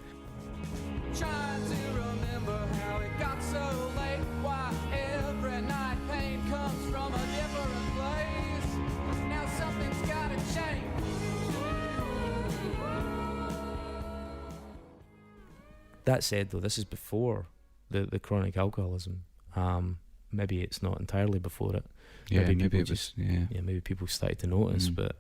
Trying to remember how it got so late. Why every night pain comes from a different place. Now something's gotta change. That said, though, this is before the chronic alcoholism. Maybe it's not entirely before it. Yeah, maybe people it was. Yeah. Maybe people started to notice, but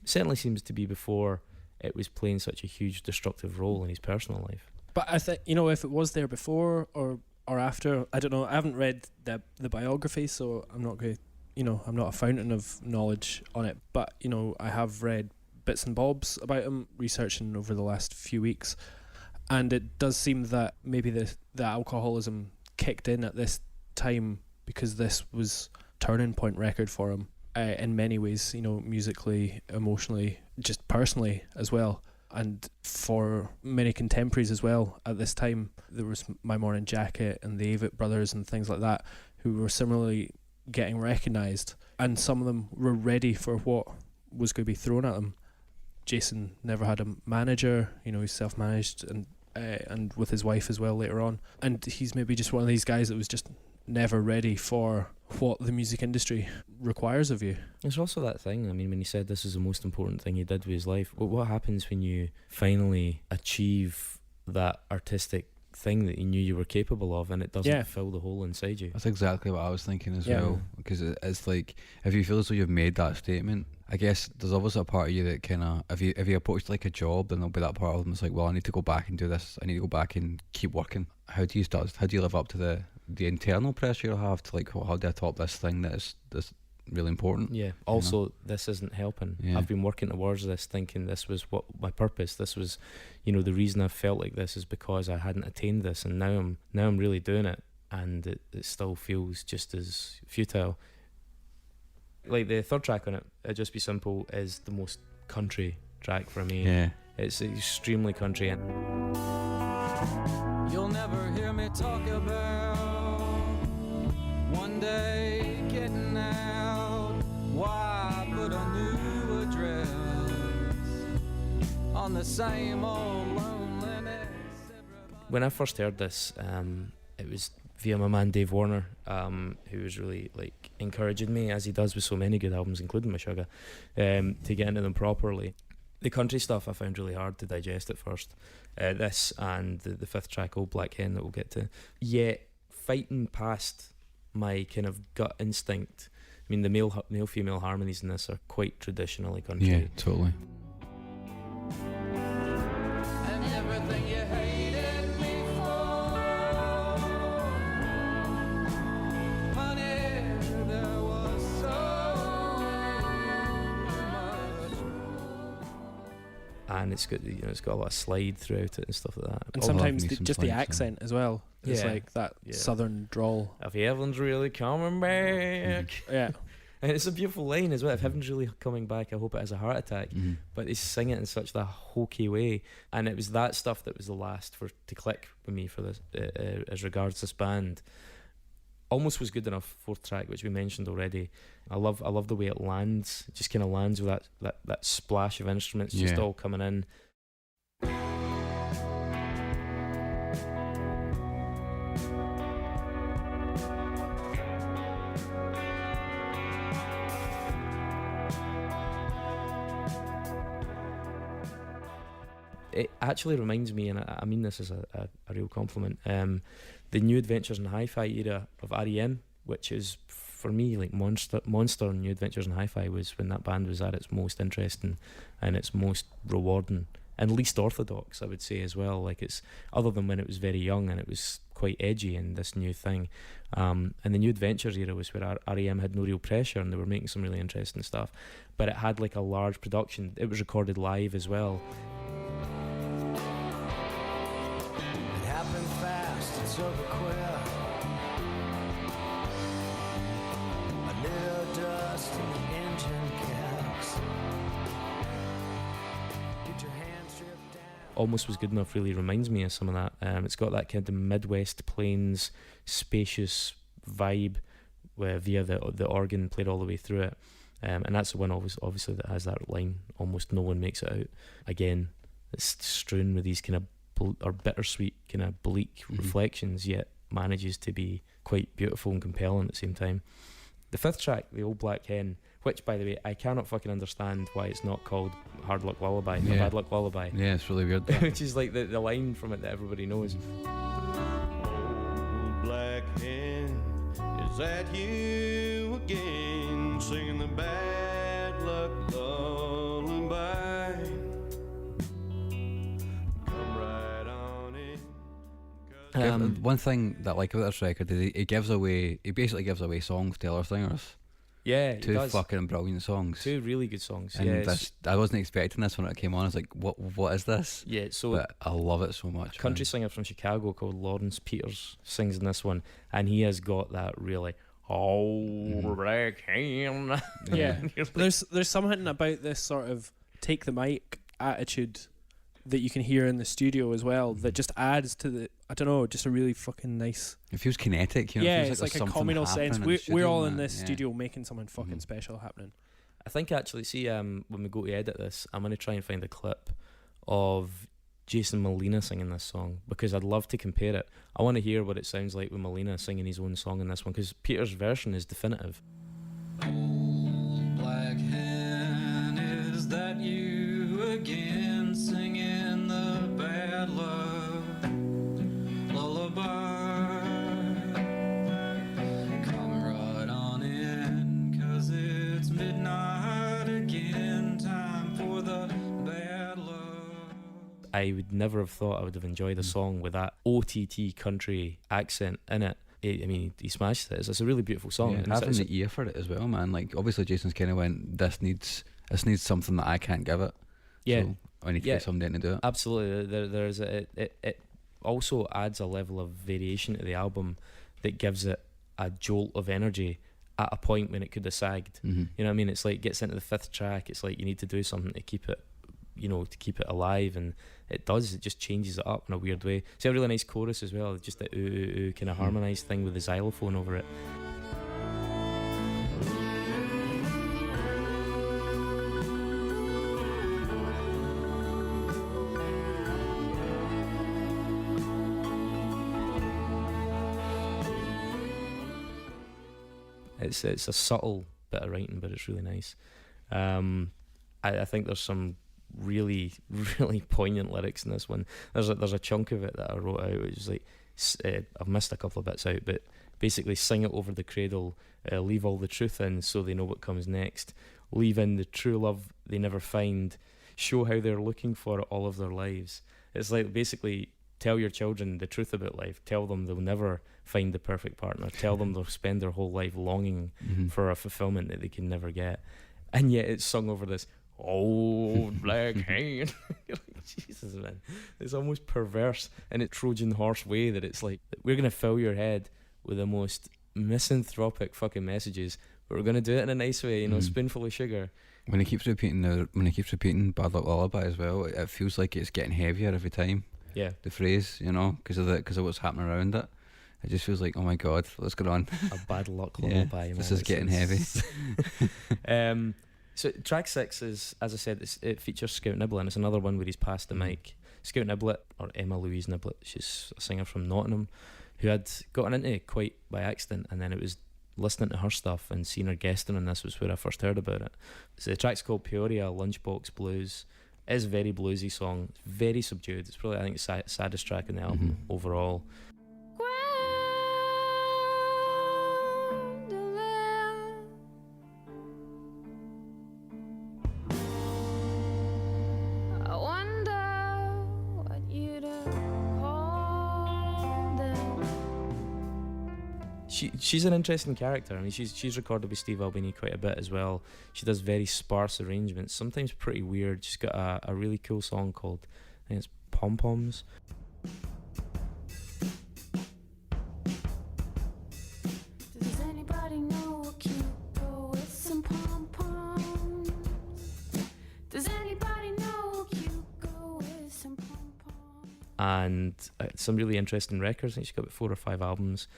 certainly seems to be before it was playing such a huge destructive role in his personal life. But I think, you know, if it was there before or after, I don't know. I haven't read the biography, so I'm not going to, you know, I'm not a fountain of knowledge on it. But, you know, I have read bits and bobs about him, researching over the last few weeks. And it does seem that maybe the alcoholism kicked in at this time because this was turning point record for him in many ways, you know, musically, emotionally, just personally as well. And for many contemporaries as well at this time, there was My Morning Jacket and the Avett Brothers and things like that who were similarly getting recognised, and some of them were ready for what was going to be thrown at them. Jason never had a manager, you know, he's self-managed and with his wife as well later on, and he's maybe just one of these guys that was just never ready for what the music industry requires of you. There's also that thing, I mean, when he said this is the most important thing he did with his life, what happens when you finally achieve that artistic thing that you knew you were capable of and it doesn't fill the hole inside you? That's exactly what I was thinking as well, because it's like, if you feel as though you've made that statement, I guess there's always a part of you that kind of, if you approach like a job, then there'll be that part of them that's like, well, I need to go back and do this, I need to go back and keep working. How do you live up to the internal pressure you'll have to, like, how do I top this thing that's really important? Yeah. Also, you know? This isn't helping. Yeah. I've been working towards this, thinking this was what my purpose. This was, you know, the reason I felt like this is because I hadn't attained this, and now I'm really doing it, and it still feels just as futile. Like the third track on it, Just Be Simple, is the most country track for me. Yeah. It's extremely country. You'll never hear me talk about the same old loneliness. When I first heard this, it was via my man Dave Warner, who was really like encouraging me, as he does with so many good albums, including Meshuggah, to get into them properly. The country stuff I found really hard to digest at first. This and the fifth track, Old Black Hen, that we'll get to. Yet, fighting past my kind of gut instinct, I mean, the male-female harmonies in this are quite traditionally country. Yeah, totally. And everything you hated me for, honey, there was so much. And it's got, you know, it's got a lot of slide throughout it and stuff like that. And Oh, sometimes love me some just the slides, yeah. accent as well. It's Yeah. like that Yeah. southern drawl. If heaven's really coming back. Yeah. And it's a beautiful line as well. If heaven's really coming back, I hope it has a heart attack. Mhm. But they sing it in such a hokey way, and it was that stuff that was the last to click with me for this, as regards this band. Almost was good enough. Fourth track, which we mentioned already. I love the way it lands. It just kind of lands with that splash of instruments just Yeah. all coming in. It actually reminds me, and I mean this as a real compliment, the New Adventures in Hi-Fi era of R.E.M., which is, for me, like Monster New Adventures in Hi-Fi was when that band was at its most interesting and its most rewarding and least orthodox, I would say, as well. Like, it's, other than when it was very young and it was quite edgy and this new thing. And the New Adventures era was where R.E.M. had no real pressure and they were making some really interesting stuff. But it had like a large production. It was recorded live as well. It happened fast, it's over quick. A little dust in the engine caps. Get your hands stripped down. Almost Was Good Enough really reminds me of some of that. It's got that kind of Midwest Plains spacious vibe via the organ played all the way through it. And that's the one obviously that has that line, almost no one makes it out. Again, it's strewn with these kind of or bittersweet kind of bleak reflections, yet manages to be quite beautiful and compelling at the same time. The fifth track, The Old Black Hen, which, by the way, I cannot fucking understand why it's not called Hard Luck Lullaby or Yeah. Bad Luck Lullaby. Yeah, it's really weird. Which is like the line from it that everybody knows. Old black hen, is that you again, singing the bad luck lullaby? Come right on in. One thing that I like about this record is he basically gives away songs to other singers. Yeah, Two it does. fucking brilliant songs. Two really good songs. And Yeah, this, I wasn't expecting this when it came on. I was like, what is this? yeah. So But I love it so much. a country singer from Chicago called Lawrence Peters sings in this one, and he has got that really black hen. Yeah. You're like, There's something about this sort of take the mic attitude that you can hear in the studio as well that just adds to the, I don't know, just a really fucking nice. It feels kinetic, you know. Yeah, it feels it's there's like a something communal sense. happening in We're the studio all and in that, this yeah. studio making something fucking Mhm. special happening. I think actually, see, when we go to edit this, I'm going to try and find a clip of Jason Molina singing this song because I'd love to compare it. I want to hear what it sounds like with Molina singing his own song in this one because Peter's version is definitive. Old black hen, is that you again, singing the bad luck lullaby? Come right on in, 'cause it's midnight again, time for the bad luck. I would never have thought I would have enjoyed a song with that OTT country accent in it. I mean, he smashed it. It's a really beautiful song. Yeah, And it's- having it's- the ear for it as well, man. Like, obviously, Jason's kind of went, this needs something that I can't give it. yeah, So I need to Yeah. get somebody in to do it. absolutely. There's it also adds a level of variation to the album that gives it a jolt of energy at a point when it could have sagged. Mm-hmm. You know what I mean? It's like gets into the fifth track. It's like you need to do something to keep it, to keep it alive, and it does. It just changes it up in a weird way. It's a really nice chorus as well. Just the ooh ooh ooh kind of harmonised thing with the xylophone over it. It's a subtle bit of writing, but it's really nice. I think there's some really, really poignant lyrics in this one. There's a chunk of it that I wrote out, which is like, I've missed a couple of bits out, but basically, sing it over the cradle, leave all the truth in so they know what comes next, leave in the true love they never find, show how they're looking for it all of their lives. It's like, basically, tell your children the truth about life, tell them they'll never find the perfect partner, tell them they'll spend their whole life longing for a fulfillment that they can never get, and yet it's sung over this old black hand. Jesus, man, it's almost perverse in a Trojan horse way, that it's like, we're gonna fill your head with the most misanthropic fucking messages, but we're gonna do it in a nice way, spoonful of sugar. When he keeps repeating Bad Luck Lullaby as well, it feels like it's getting heavier every time. Yeah, the phrase, because of what's happening around it. It just feels like, oh my god, what's going on? A bad luck lullaby. Man. This is getting heavy. So track 6 is, as I said, it features Scout Niblet, and it's another one where he's passed the mic. Scout Niblet, or Emma Louise Niblet, she's a singer from Nottingham, who had gotten into it quite by accident, and then it was listening to her stuff and seeing her guesting on this was where I first heard about it. So the track's called Peoria Lunchbox Blues. It is a very bluesy song. It's very subdued. It's probably, I think, the saddest track in the album overall. She's an interesting character. I mean, she's recorded with Steve Albini quite a bit as well. She does very sparse arrangements, sometimes pretty weird. She's got a really cool song called, I think it's Pom Poms. Does anybody know a cute girl with some pom poms? Does anybody know a cute girl with some pom poms? And some really interesting records. I think she's got about 4 or 5 albums.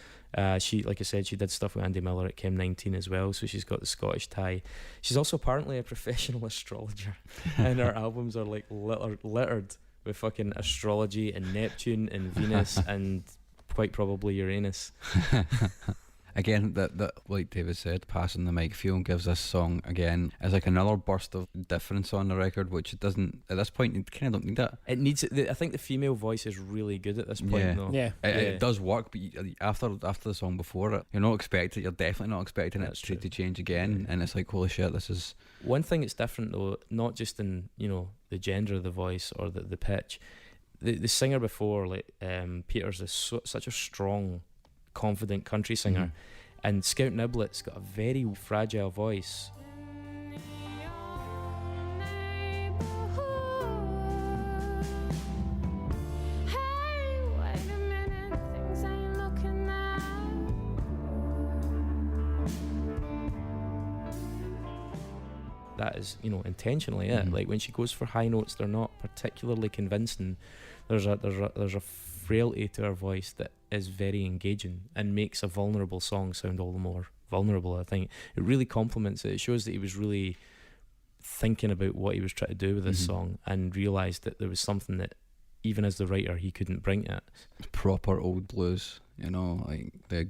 She, like I said, she did stuff with Andy Miller at Chem 19 as well, so she's got the Scottish tie. She's also apparently a professional astrologer, and her albums are like littered with fucking astrology and Neptune and Venus and quite probably Uranus. Again, that like David said, passing the mic feeling gives this song again as like another burst of difference on the record, which it doesn't at this point. You kind of don't need that. It needs. I think the female voice is really good at this point, though. Yeah, it does work, but after the song before it, you're not expecting. You're definitely not expecting it to change again, and it's like, holy shit, this is one thing. It's different though, not just in the gender of the voice or the pitch. The singer before, like Peters, is such a strong, confident country singer, and Scout Niblet's got a very fragile voice. That is, intentionally it. Like when she goes for high notes, they're not particularly convincing. There's a frailty to her voice that is very engaging and makes a vulnerable song sound all the more vulnerable. I think it really complements it. It shows that he was really thinking about what he was trying to do with this song and realised that there was something that even as the writer he couldn't bring to it. Proper old blues, like the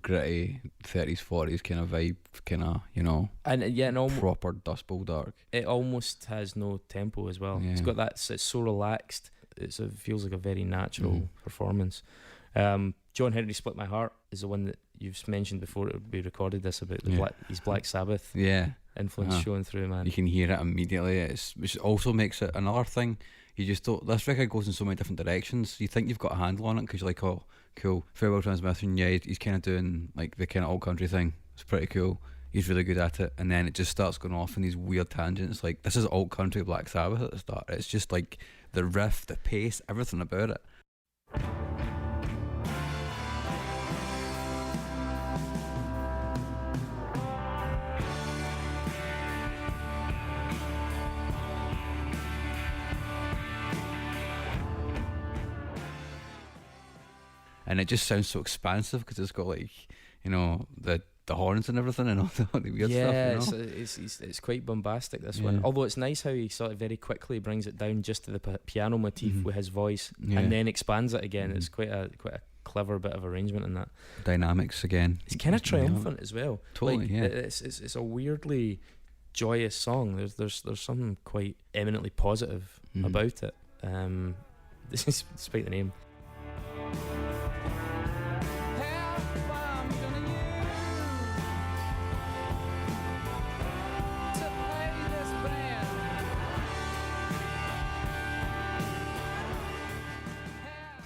gritty 30s 40s kind of vibe, and proper Dust Bowl dark. It almost has no tempo as well. It's got that, it's so relaxed. It feels like a very natural performance. John Henry Split My Heart is the one that you've mentioned before we recorded this, about his Black Sabbath influence showing through, man. You can hear it immediately. Which also makes it another thing. You just don't. This record goes in so many different directions. You think you've got a handle on it because you're like, oh, cool. Farewell Transmission, he's kind of doing like the kind of old country thing. It's pretty cool. He's really good at it, and then it just starts going off in these weird tangents. Like, this is old country Black Sabbath at the start. It's just like the riff, the pace, everything about it. And it just sounds so expansive because it's got like, the horns and everything and all the weird stuff. Yeah, it's quite bombastic, this one. Although it's nice how he sort of very quickly brings it down just to the piano motif with his voice and then expands it again. It's quite a clever bit of arrangement in that. Dynamics again. It's kind of triumphant as well. Totally, yeah. It's a weirdly joyous song. There's something quite eminently positive about it. This is despite the name.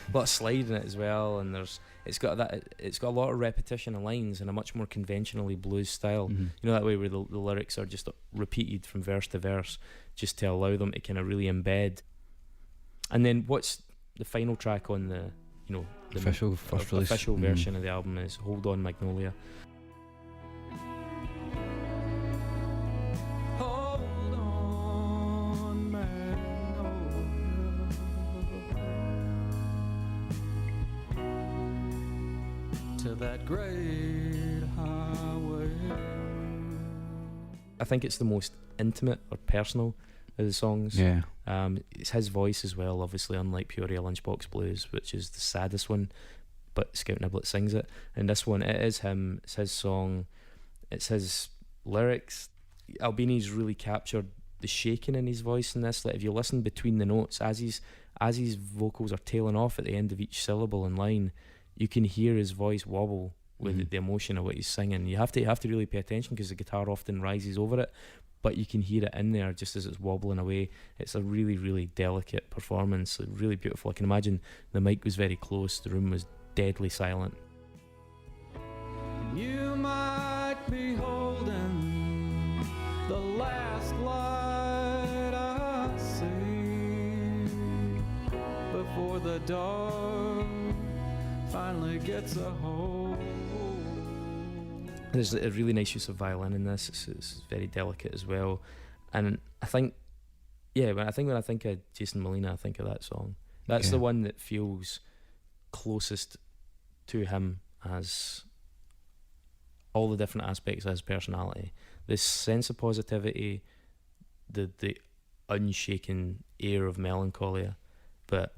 A lot of slide in it as well, and it's got a lot of repetition of lines in a much more conventionally blues style. You know, that way where the lyrics are just repeated from verse to verse, just to allow them to kind of really embed. And then what's the final track on the official first release official version of the album is Hold On Magnolia. That great highway. I think it's the most intimate or personal of the songs. Yeah. It's his voice as well, obviously, unlike Peoria Lunchbox Blues, which is the saddest one, but Scout Niblet sings it. And this one, it is him, it's his song, it's his lyrics. Albini's really captured the shaking in his voice in this. Like, if you listen between the notes, as his vocals are tailing off at the end of each syllable and line, you can hear his voice wobble with the emotion of what he's singing. You have to really pay attention because the guitar often rises over it, but you can hear it in there just as it's wobbling away. It's a really, really delicate performance, really beautiful. I can imagine the mic was very close, the room was deadly silent. You might be holding the last light I see before the dark finally gets a hold. There's a really nice use of violin in this. It's very delicate as well, and I think, when I think of Jason Molina, I think of that song. That's the one that feels closest to him, as all the different aspects of his personality. This sense of positivity, the unshaken air of melancholia, but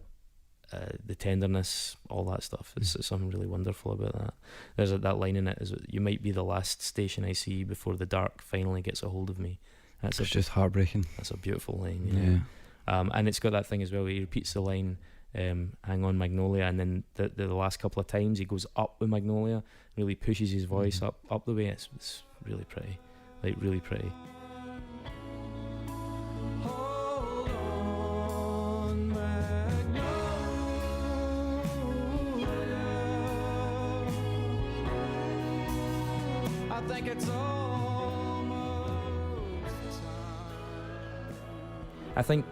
the tenderness, all that stuff. It's something really wonderful about that. There's that line in it, is you might be the last station I see before the dark finally gets a hold of me. It's just heartbreaking. That's a beautiful line. And it's got that thing as well where he repeats the line, hang on Magnolia, and then the last couple of times he goes up with Magnolia, really pushes his voice up the way. It's really pretty, like really pretty. I think it's almost time. I think,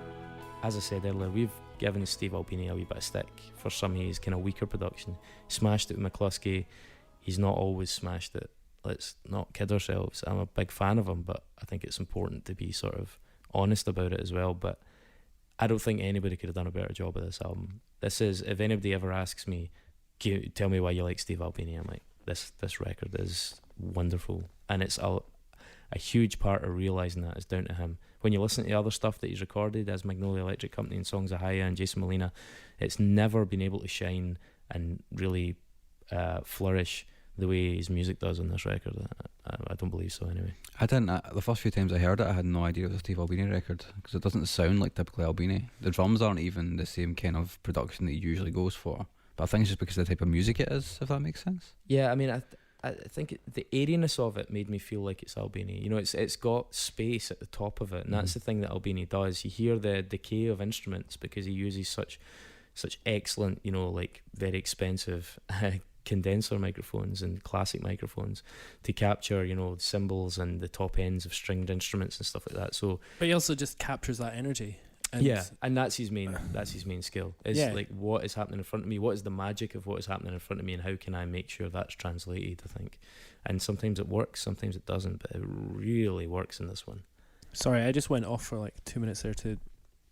as I said earlier, we've given Steve Albini a wee bit of stick for some of his kind of weaker production. Smashed it with McCluskey. He's not always smashed it. Let's not kid ourselves. I'm a big fan of him, but I think it's important to be sort of honest about it as well. But I don't think anybody could have done a better job of this album. This is, if anybody ever asks me, tell me why you like Steve Albini, I'm like, this record is wonderful, and it's a huge part of realising that is down to him. When you listen to the other stuff that he's recorded as Magnolia Electric Company and Songs of Ohia and Jason Molina, it's never been able to shine and really flourish the way his music does on this record. I don't believe so anyway. I didn't. The first few times I heard it, I had no idea it was a Steve Albini record, because it doesn't sound like typically Albini. The drums aren't even the same kind of production that he usually goes for, but I think it's just because of the type of music it is, if that makes sense. Yeah, I mean, I think the airiness of it made me feel like it's Albini. You know, it's got space at the top of it, and that's the thing that Albini does. You hear the decay of instruments because he uses such excellent, you know, like very expensive condenser microphones and classic microphones to capture, you know, cymbals and the top ends of stringed instruments and stuff like that. So, but he also just captures that energy. And that's his main skill. Is like, what is happening in front of me? What is the magic of what is happening in front of me, and how can I make sure that's translated? I think, and sometimes it works, sometimes it doesn't, but it really works in this one. Sorry, I just went off for like 2 minutes there to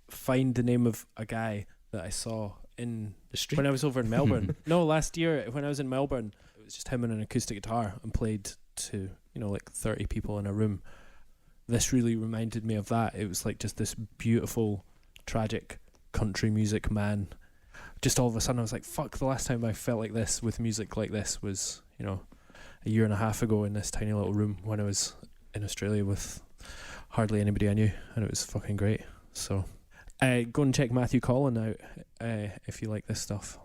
find the name of a guy that I saw in the street when I was over in Melbourne. No, last year when I was in Melbourne, it was just him and an acoustic guitar and played to, you know, like 30 people in a room. This really reminded me of that. It was like just this beautiful, tragic country music man just all of a sudden I was like, fuck, the last time I felt like this with music like this was, you know, a year and a half ago in this tiny little room when I was in Australia with hardly anybody I knew, and it was fucking great. So go and check Matthew Collin out if you like this stuff.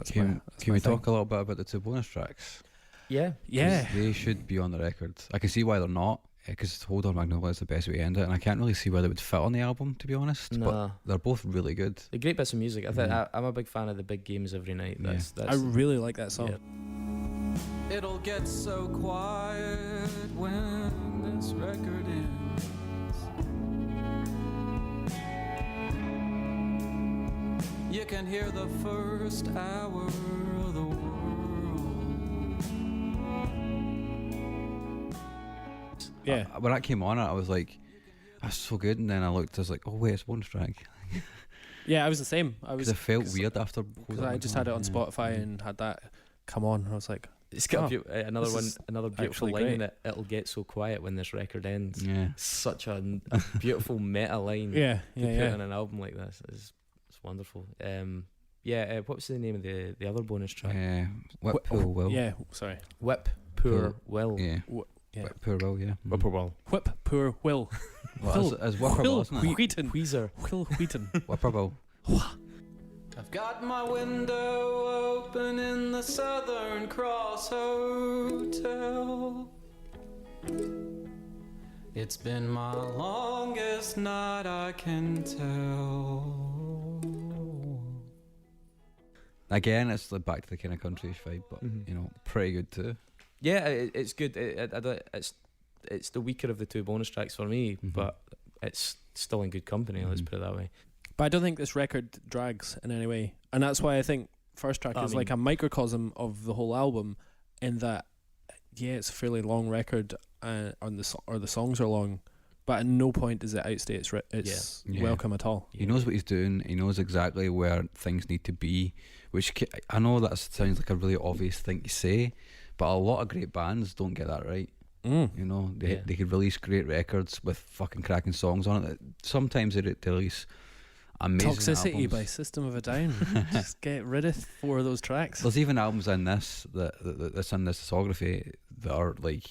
Can we talk a little bit about the 2 bonus tracks? Yeah. 'Cause they should be on the record. I can see why they're not, because Hold On Magnolia is the best way to end it, and I can't really see where they would fit on the album, to be honest. Nah. But they're both really good. They're great bits of music. I'm a big fan of the Big Games Every Night. That's I really like that song. Yeah. It'll get so quiet when this record ends. You can hear the first hour of the world. Yeah. When that came on, I was like, that's so good, and then I looked, I was like, oh wait, it's a bonus track. Yeah, I was the same. It felt weird after. Because I just had it on Spotify and had that come on, and I was like, It's got Oh, another beautiful actually line great. in it. It'll get so quiet when this record ends. Yeah. Such a beautiful meta line. yeah, To yeah, put yeah. on an album like this. It's wonderful. What was the name of the other bonus track? Whip Poor Will. Yeah, sorry. Whip Poor Poor- Will. Yeah. Yeah. Whip Poor Will, yeah. Whip Poor Will. Whip Poor Will. Well, as Whipper Will, isn't it? Wheaton. Weezer. Will Wheaton. Whipper Will. I've got my window open in the Southern Cross Hotel. It's been my longest night, I can tell. Again, it's like back to the kind of country vibe, but you know, pretty good too. Yeah, it's good. It's the weaker of the 2 bonus tracks for me, but it's still in good company. Let's put it that way. But I don't think this record drags in any way, and that's why I think first track is like a microcosm of the whole album. In that, yeah, it's a fairly long record, or the songs are long, but at no point does it outstay its Yeah. welcome at all. He knows what he's doing. He knows exactly where things need to be, which I know that sounds like a really obvious thing to say, but a lot of great bands don't get that right. You know, they could release great records with fucking cracking songs on it. Sometimes they release amazing Toxicity albums. by System of a Down. Just get rid of 4 of those tracks. There's even albums in this that's in this discography that are like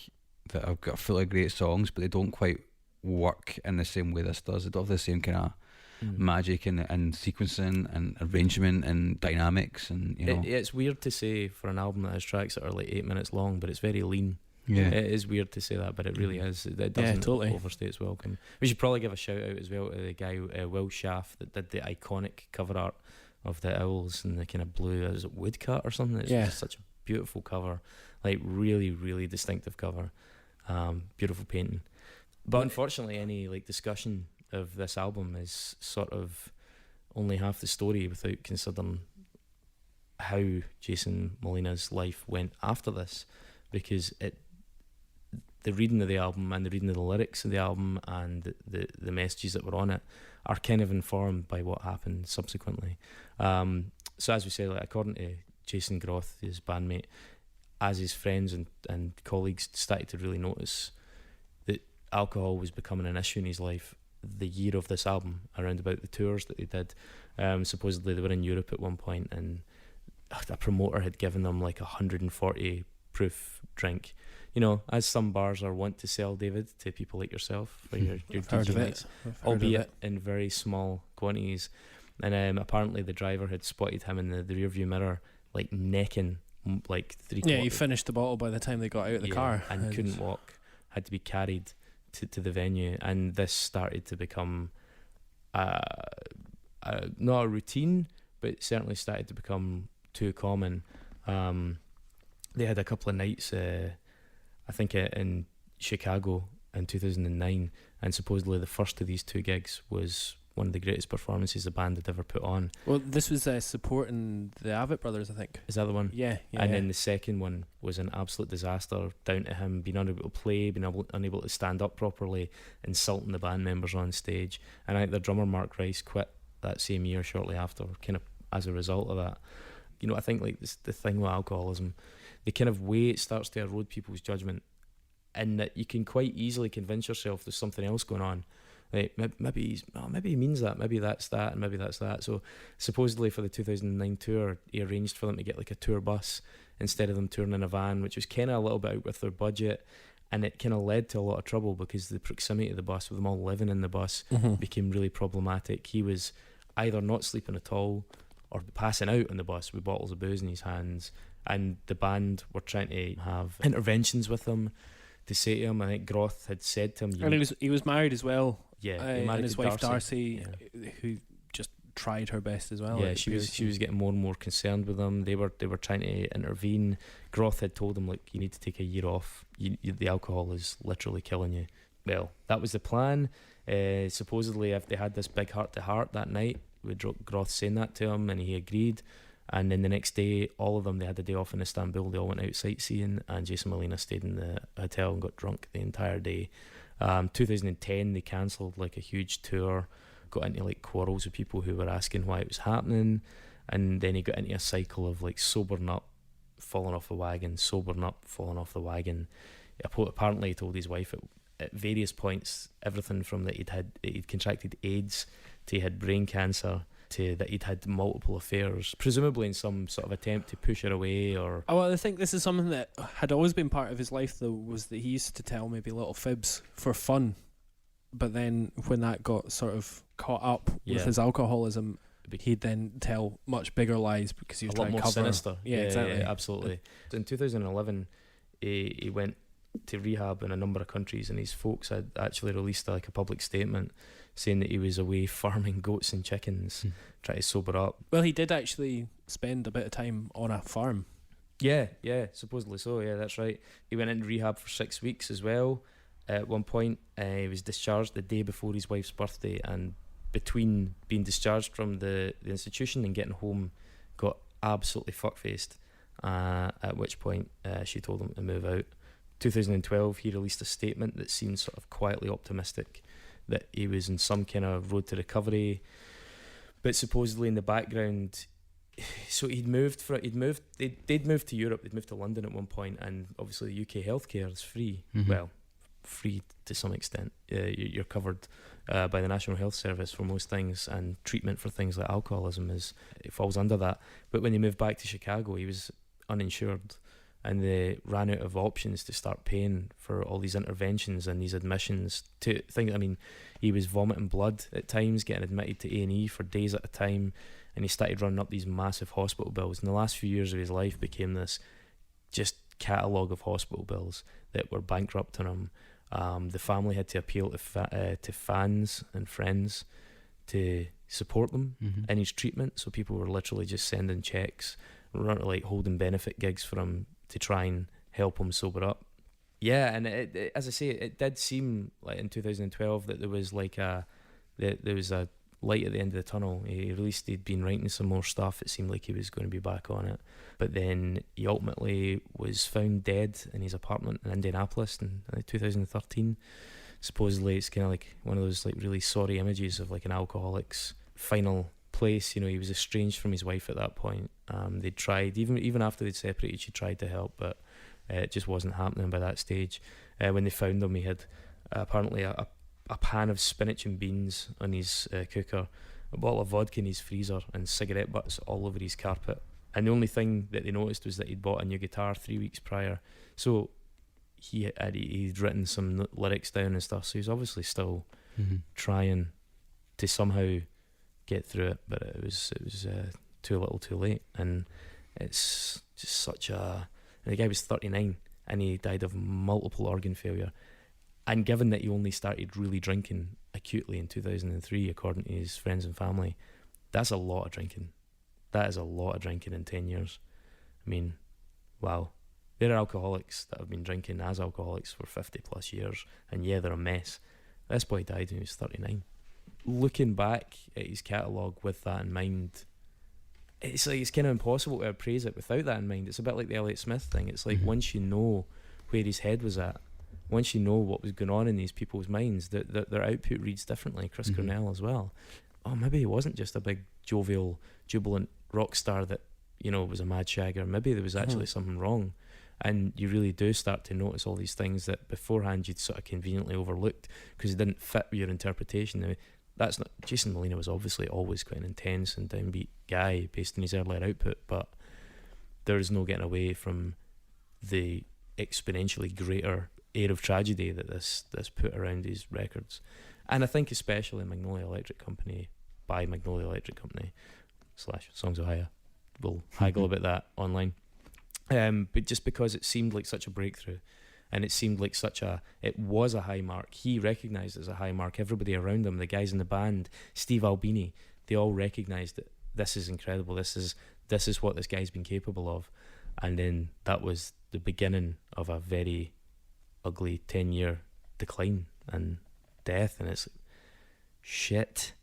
that have got full of great songs, but they don't quite work in the same way this does. They don't have the same kind of magic and sequencing and arrangement and dynamics, and you know. It's weird to say for an album that has tracks that are like 8 minutes long, but it's very lean. Yeah. It is weird to say that, but it really is. It doesn't totally overstay its welcome. We should probably give a shout out as well to the guy Will Schaff that did the iconic cover art of the owls and the kind of blue, is it woodcut or something? It's just such a beautiful cover, like really, really distinctive cover. Beautiful painting. But unfortunately, any like discussion of this album is sort of only half the story without considering how Jason Molina's life went after this, because the reading of the album and the reading of the lyrics of the album and the messages that were on it are kind of informed by what happened subsequently. So as we say, like, according to Jason Groth, his bandmate, as his friends and colleagues started to really notice that alcohol was becoming an issue in his life the year of this album, around about the tours that they did. Supposedly they were in Europe at one point, and a promoter had given them like 140 proof drink, you know, as some bars are wont to sell, David, to people like yourself for your DJ nights, albeit in very small quantities. And apparently the driver had spotted him in the rear view mirror, like necking like 3 quarters. Yeah, he finished the bottle by the time they got out of the car, and couldn't walk, had to be carried to the venue. And this started to become not a routine, but certainly started to become too common. They had a couple of nights, I think, in Chicago in 2009, and supposedly the first of these 2 gigs was one of the greatest performances the band had ever put on. Well, this was supporting the Avett Brothers, I think. Is that the one? Yeah. And then the second one was an absolute disaster, down to him being unable to play, being unable to stand up properly, insulting the band members on stage. And I think their drummer Mark Rice quit that same year shortly after, kind of as a result of that. You know, I think like the thing with alcoholism, the kind of way it starts to erode people's judgment, and that you can quite easily convince yourself there's something else going on, Like maybe he means that, maybe that's that, and maybe that's that. So supposedly for the 2009 tour, he arranged for them to get like a tour bus instead of them touring in a van, which was kind of a little bit out with their budget, and it kind of led to a lot of trouble because the proximity of the bus, with them all living in the bus, became really problematic. He was either not sleeping at all or passing out on the bus with bottles of booze in his hands, and the band were trying to have interventions with him to say to him. I think Groth had said to him, and he was married as well. Yeah, and his wife Darcy, who just tried her best as well. Yeah, she was getting more and more concerned with him. They were trying to intervene. Groth had told him, like, you need to take a year off. The alcohol is literally killing you. Well, that was the plan. Supposedly, if they had this big heart-to-heart that night, with Groth saying that to him, and he agreed. And then the next day, all of them, they had a day off in Istanbul. They all went out sightseeing, and Jason Molina stayed in the hotel and got drunk the entire day. 2010, they cancelled like a huge tour, got into like quarrels with people who were asking why it was happening, and then he got into a cycle of like sobering up, falling off the wagon, sobering up, falling off the wagon. Apparently, he told his wife at various points everything from that he'd contracted AIDS to he had brain cancer, to that he'd had multiple affairs, presumably in some sort of attempt to push her away. Or well, I think this is something that had always been part of his life, though, was that he used to tell maybe little fibs for fun, but then when that got sort of caught up with his alcoholism, he'd then tell much bigger lies because he was trying to cover. Sinister. Yeah, exactly. Yeah, absolutely. In 2011, he went to rehab in a number of countries, and his folks had actually released like a public statement saying that he was away farming goats and chickens, trying to sober up. Well, he did actually spend a bit of time on a farm. Yeah, supposedly so. Yeah, that's right. He went into rehab for 6 weeks as well. At one point, he was discharged the day before his wife's birthday, and between being discharged from the institution and getting home, got absolutely fuck-faced, at which point she told him to move out. 2012, he released a statement that seemed sort of quietly optimistic that he was in some kind of road to recovery, but supposedly in the background, so they'd moved to Europe, they'd moved to London at one point, and obviously the UK healthcare is free. Well, free to some extent. You're covered by the National Health Service for most things, and treatment for things like alcoholism it falls under that. But when they moved back to Chicago, he was uninsured, and they ran out of options to start paying for all these interventions and these admissions to things. I mean, he was vomiting blood at times, getting admitted to A&E for days at a time, and he started running up these massive hospital bills. And the last few years of his life became this just catalogue of hospital bills that were bankrupting him. The family had to appeal to fans and friends to support them in his treatment, so people were literally just sending checks, like holding benefit gigs for him to try and help him sober up. Yeah, and it, as I say, it did seem like in 2012 that there was a light at the end of the tunnel. He'd been writing some more stuff. It seemed like he was going to be back on it, but then he ultimately was found dead in his apartment in Indianapolis in 2013. Supposedly it's kind of like one of those like really sorry images of like an alcoholic's final place. You know, he was estranged from his wife at that point. They tried, even after they'd separated, she tried to help, but it just wasn't happening by that stage. When they found him, he had apparently a pan of spinach and beans on his cooker, a bottle of vodka in his freezer, and cigarette butts all over his carpet. And the only thing that they noticed was that he'd bought a new guitar 3 weeks prior. So he'd written some lyrics down and stuff, so he was obviously still trying to somehow get through it, but it was too little too late. And it's just such a... And the guy was 39 and he died of multiple organ failure, and given that he only started really drinking acutely in 2003 according to his friends and family, that's a lot of drinking. That is a lot of drinking in 10 years. I mean, wow. There are alcoholics that have been drinking as alcoholics for 50 plus years, and yeah, they're a mess. This boy died when he was 39. Looking back at his catalogue with that in mind, it's like it's kind of impossible to appraise it without that in mind. It's a bit like the Elliott Smith thing. It's like once you know where his head was at, once you know what was going on in these people's minds, their output reads differently. Chris Cornell as well. Oh, maybe he wasn't just a big jovial, jubilant rock star that, you know, was a mad shagger. Maybe there was actually something wrong. And you really do start to notice all these things that beforehand you'd sort of conveniently overlooked because it didn't fit your interpretation. Now, that's not Jason Molina was obviously always quite an intense and downbeat guy based on his earlier output, but there is no getting away from the exponentially greater air of tragedy that this put around his records. And I think especially Magnolia Electric Company by Magnolia Electric Company / Songs Ohia. We'll haggle about that online. But just because it seemed like such a breakthrough, and it seemed like it was a high mark. He recognised it as a high mark. Everybody around him, the guys in the band, Steve Albini, they all recognised that this is incredible. This is what this guy's been capable of. And then that was the beginning of a very ugly 10-year decline and death, and it's like, shit.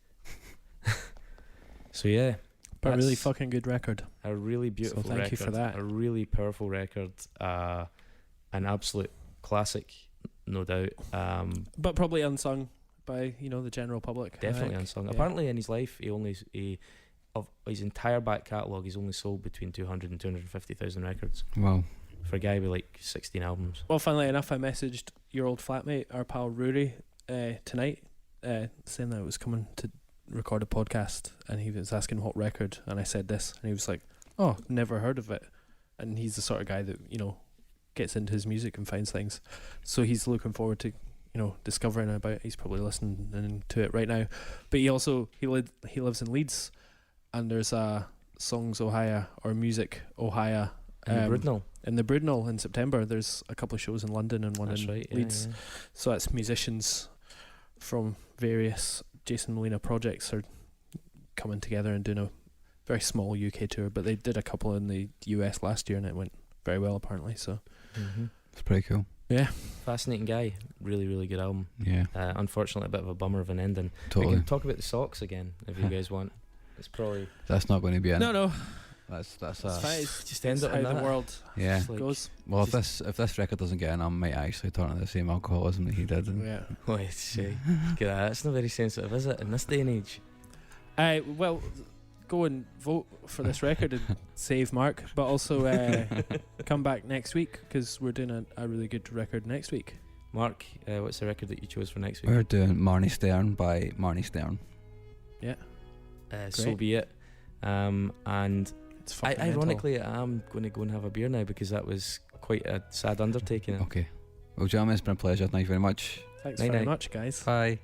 So yeah. But a really fucking good record. A really beautiful record. So thank you for that. A really powerful record. An absolute classic, no doubt. But probably unsung by, the general public. Definitely unsung. Yeah. Apparently in his life, of his entire back catalogue, he's only sold between 200 and 250,000 records. Wow. For a guy with like 16 albums. Well, funnily enough, I messaged your old flatmate, our pal Rory, tonight, saying that I was coming to record a podcast, and he was asking what record, and I said this, and he was like, oh, never heard of it. And he's the sort of guy that, gets into his music and finds things, so he's looking forward to discovering about it. He's probably listening to it right now, but he lives in Leeds, and there's a Songs Ohia or Music Ohia in the Brudnell in September. There's a couple of shows in London and one in Leeds. Yeah. So that's musicians from various Jason Molina projects are coming together and doing a very small UK tour, but they did a couple in the US last year and it went very well apparently. So it's pretty cool. Yeah, fascinating guy. Really, really good album. Yeah. Unfortunately, a bit of a bummer of an ending. Totally. We can talk about the socks again if you guys want. It's probably that's not going to be in. No. That's fine. Just end it how on the that. world goes. Well, if this record doesn't get in, I might actually turn to the same alcoholism that he did. Yeah. Wait, that's not very sensitive, is it? In this day and age. Well, go and vote for this record and save Mark, but also come back next week because we're doing a really good record next week. Mark, what's the record that you chose for next week? We're doing Marnie Stern by Marnie Stern. Yeah. So be it. And ironically, mental. I'm going to go and have a beer now because that was quite a sad undertaking. Okay. Well, gentlemen, it's been a pleasure. Thank you very much. Thanks Night very night. much, guys. Bye.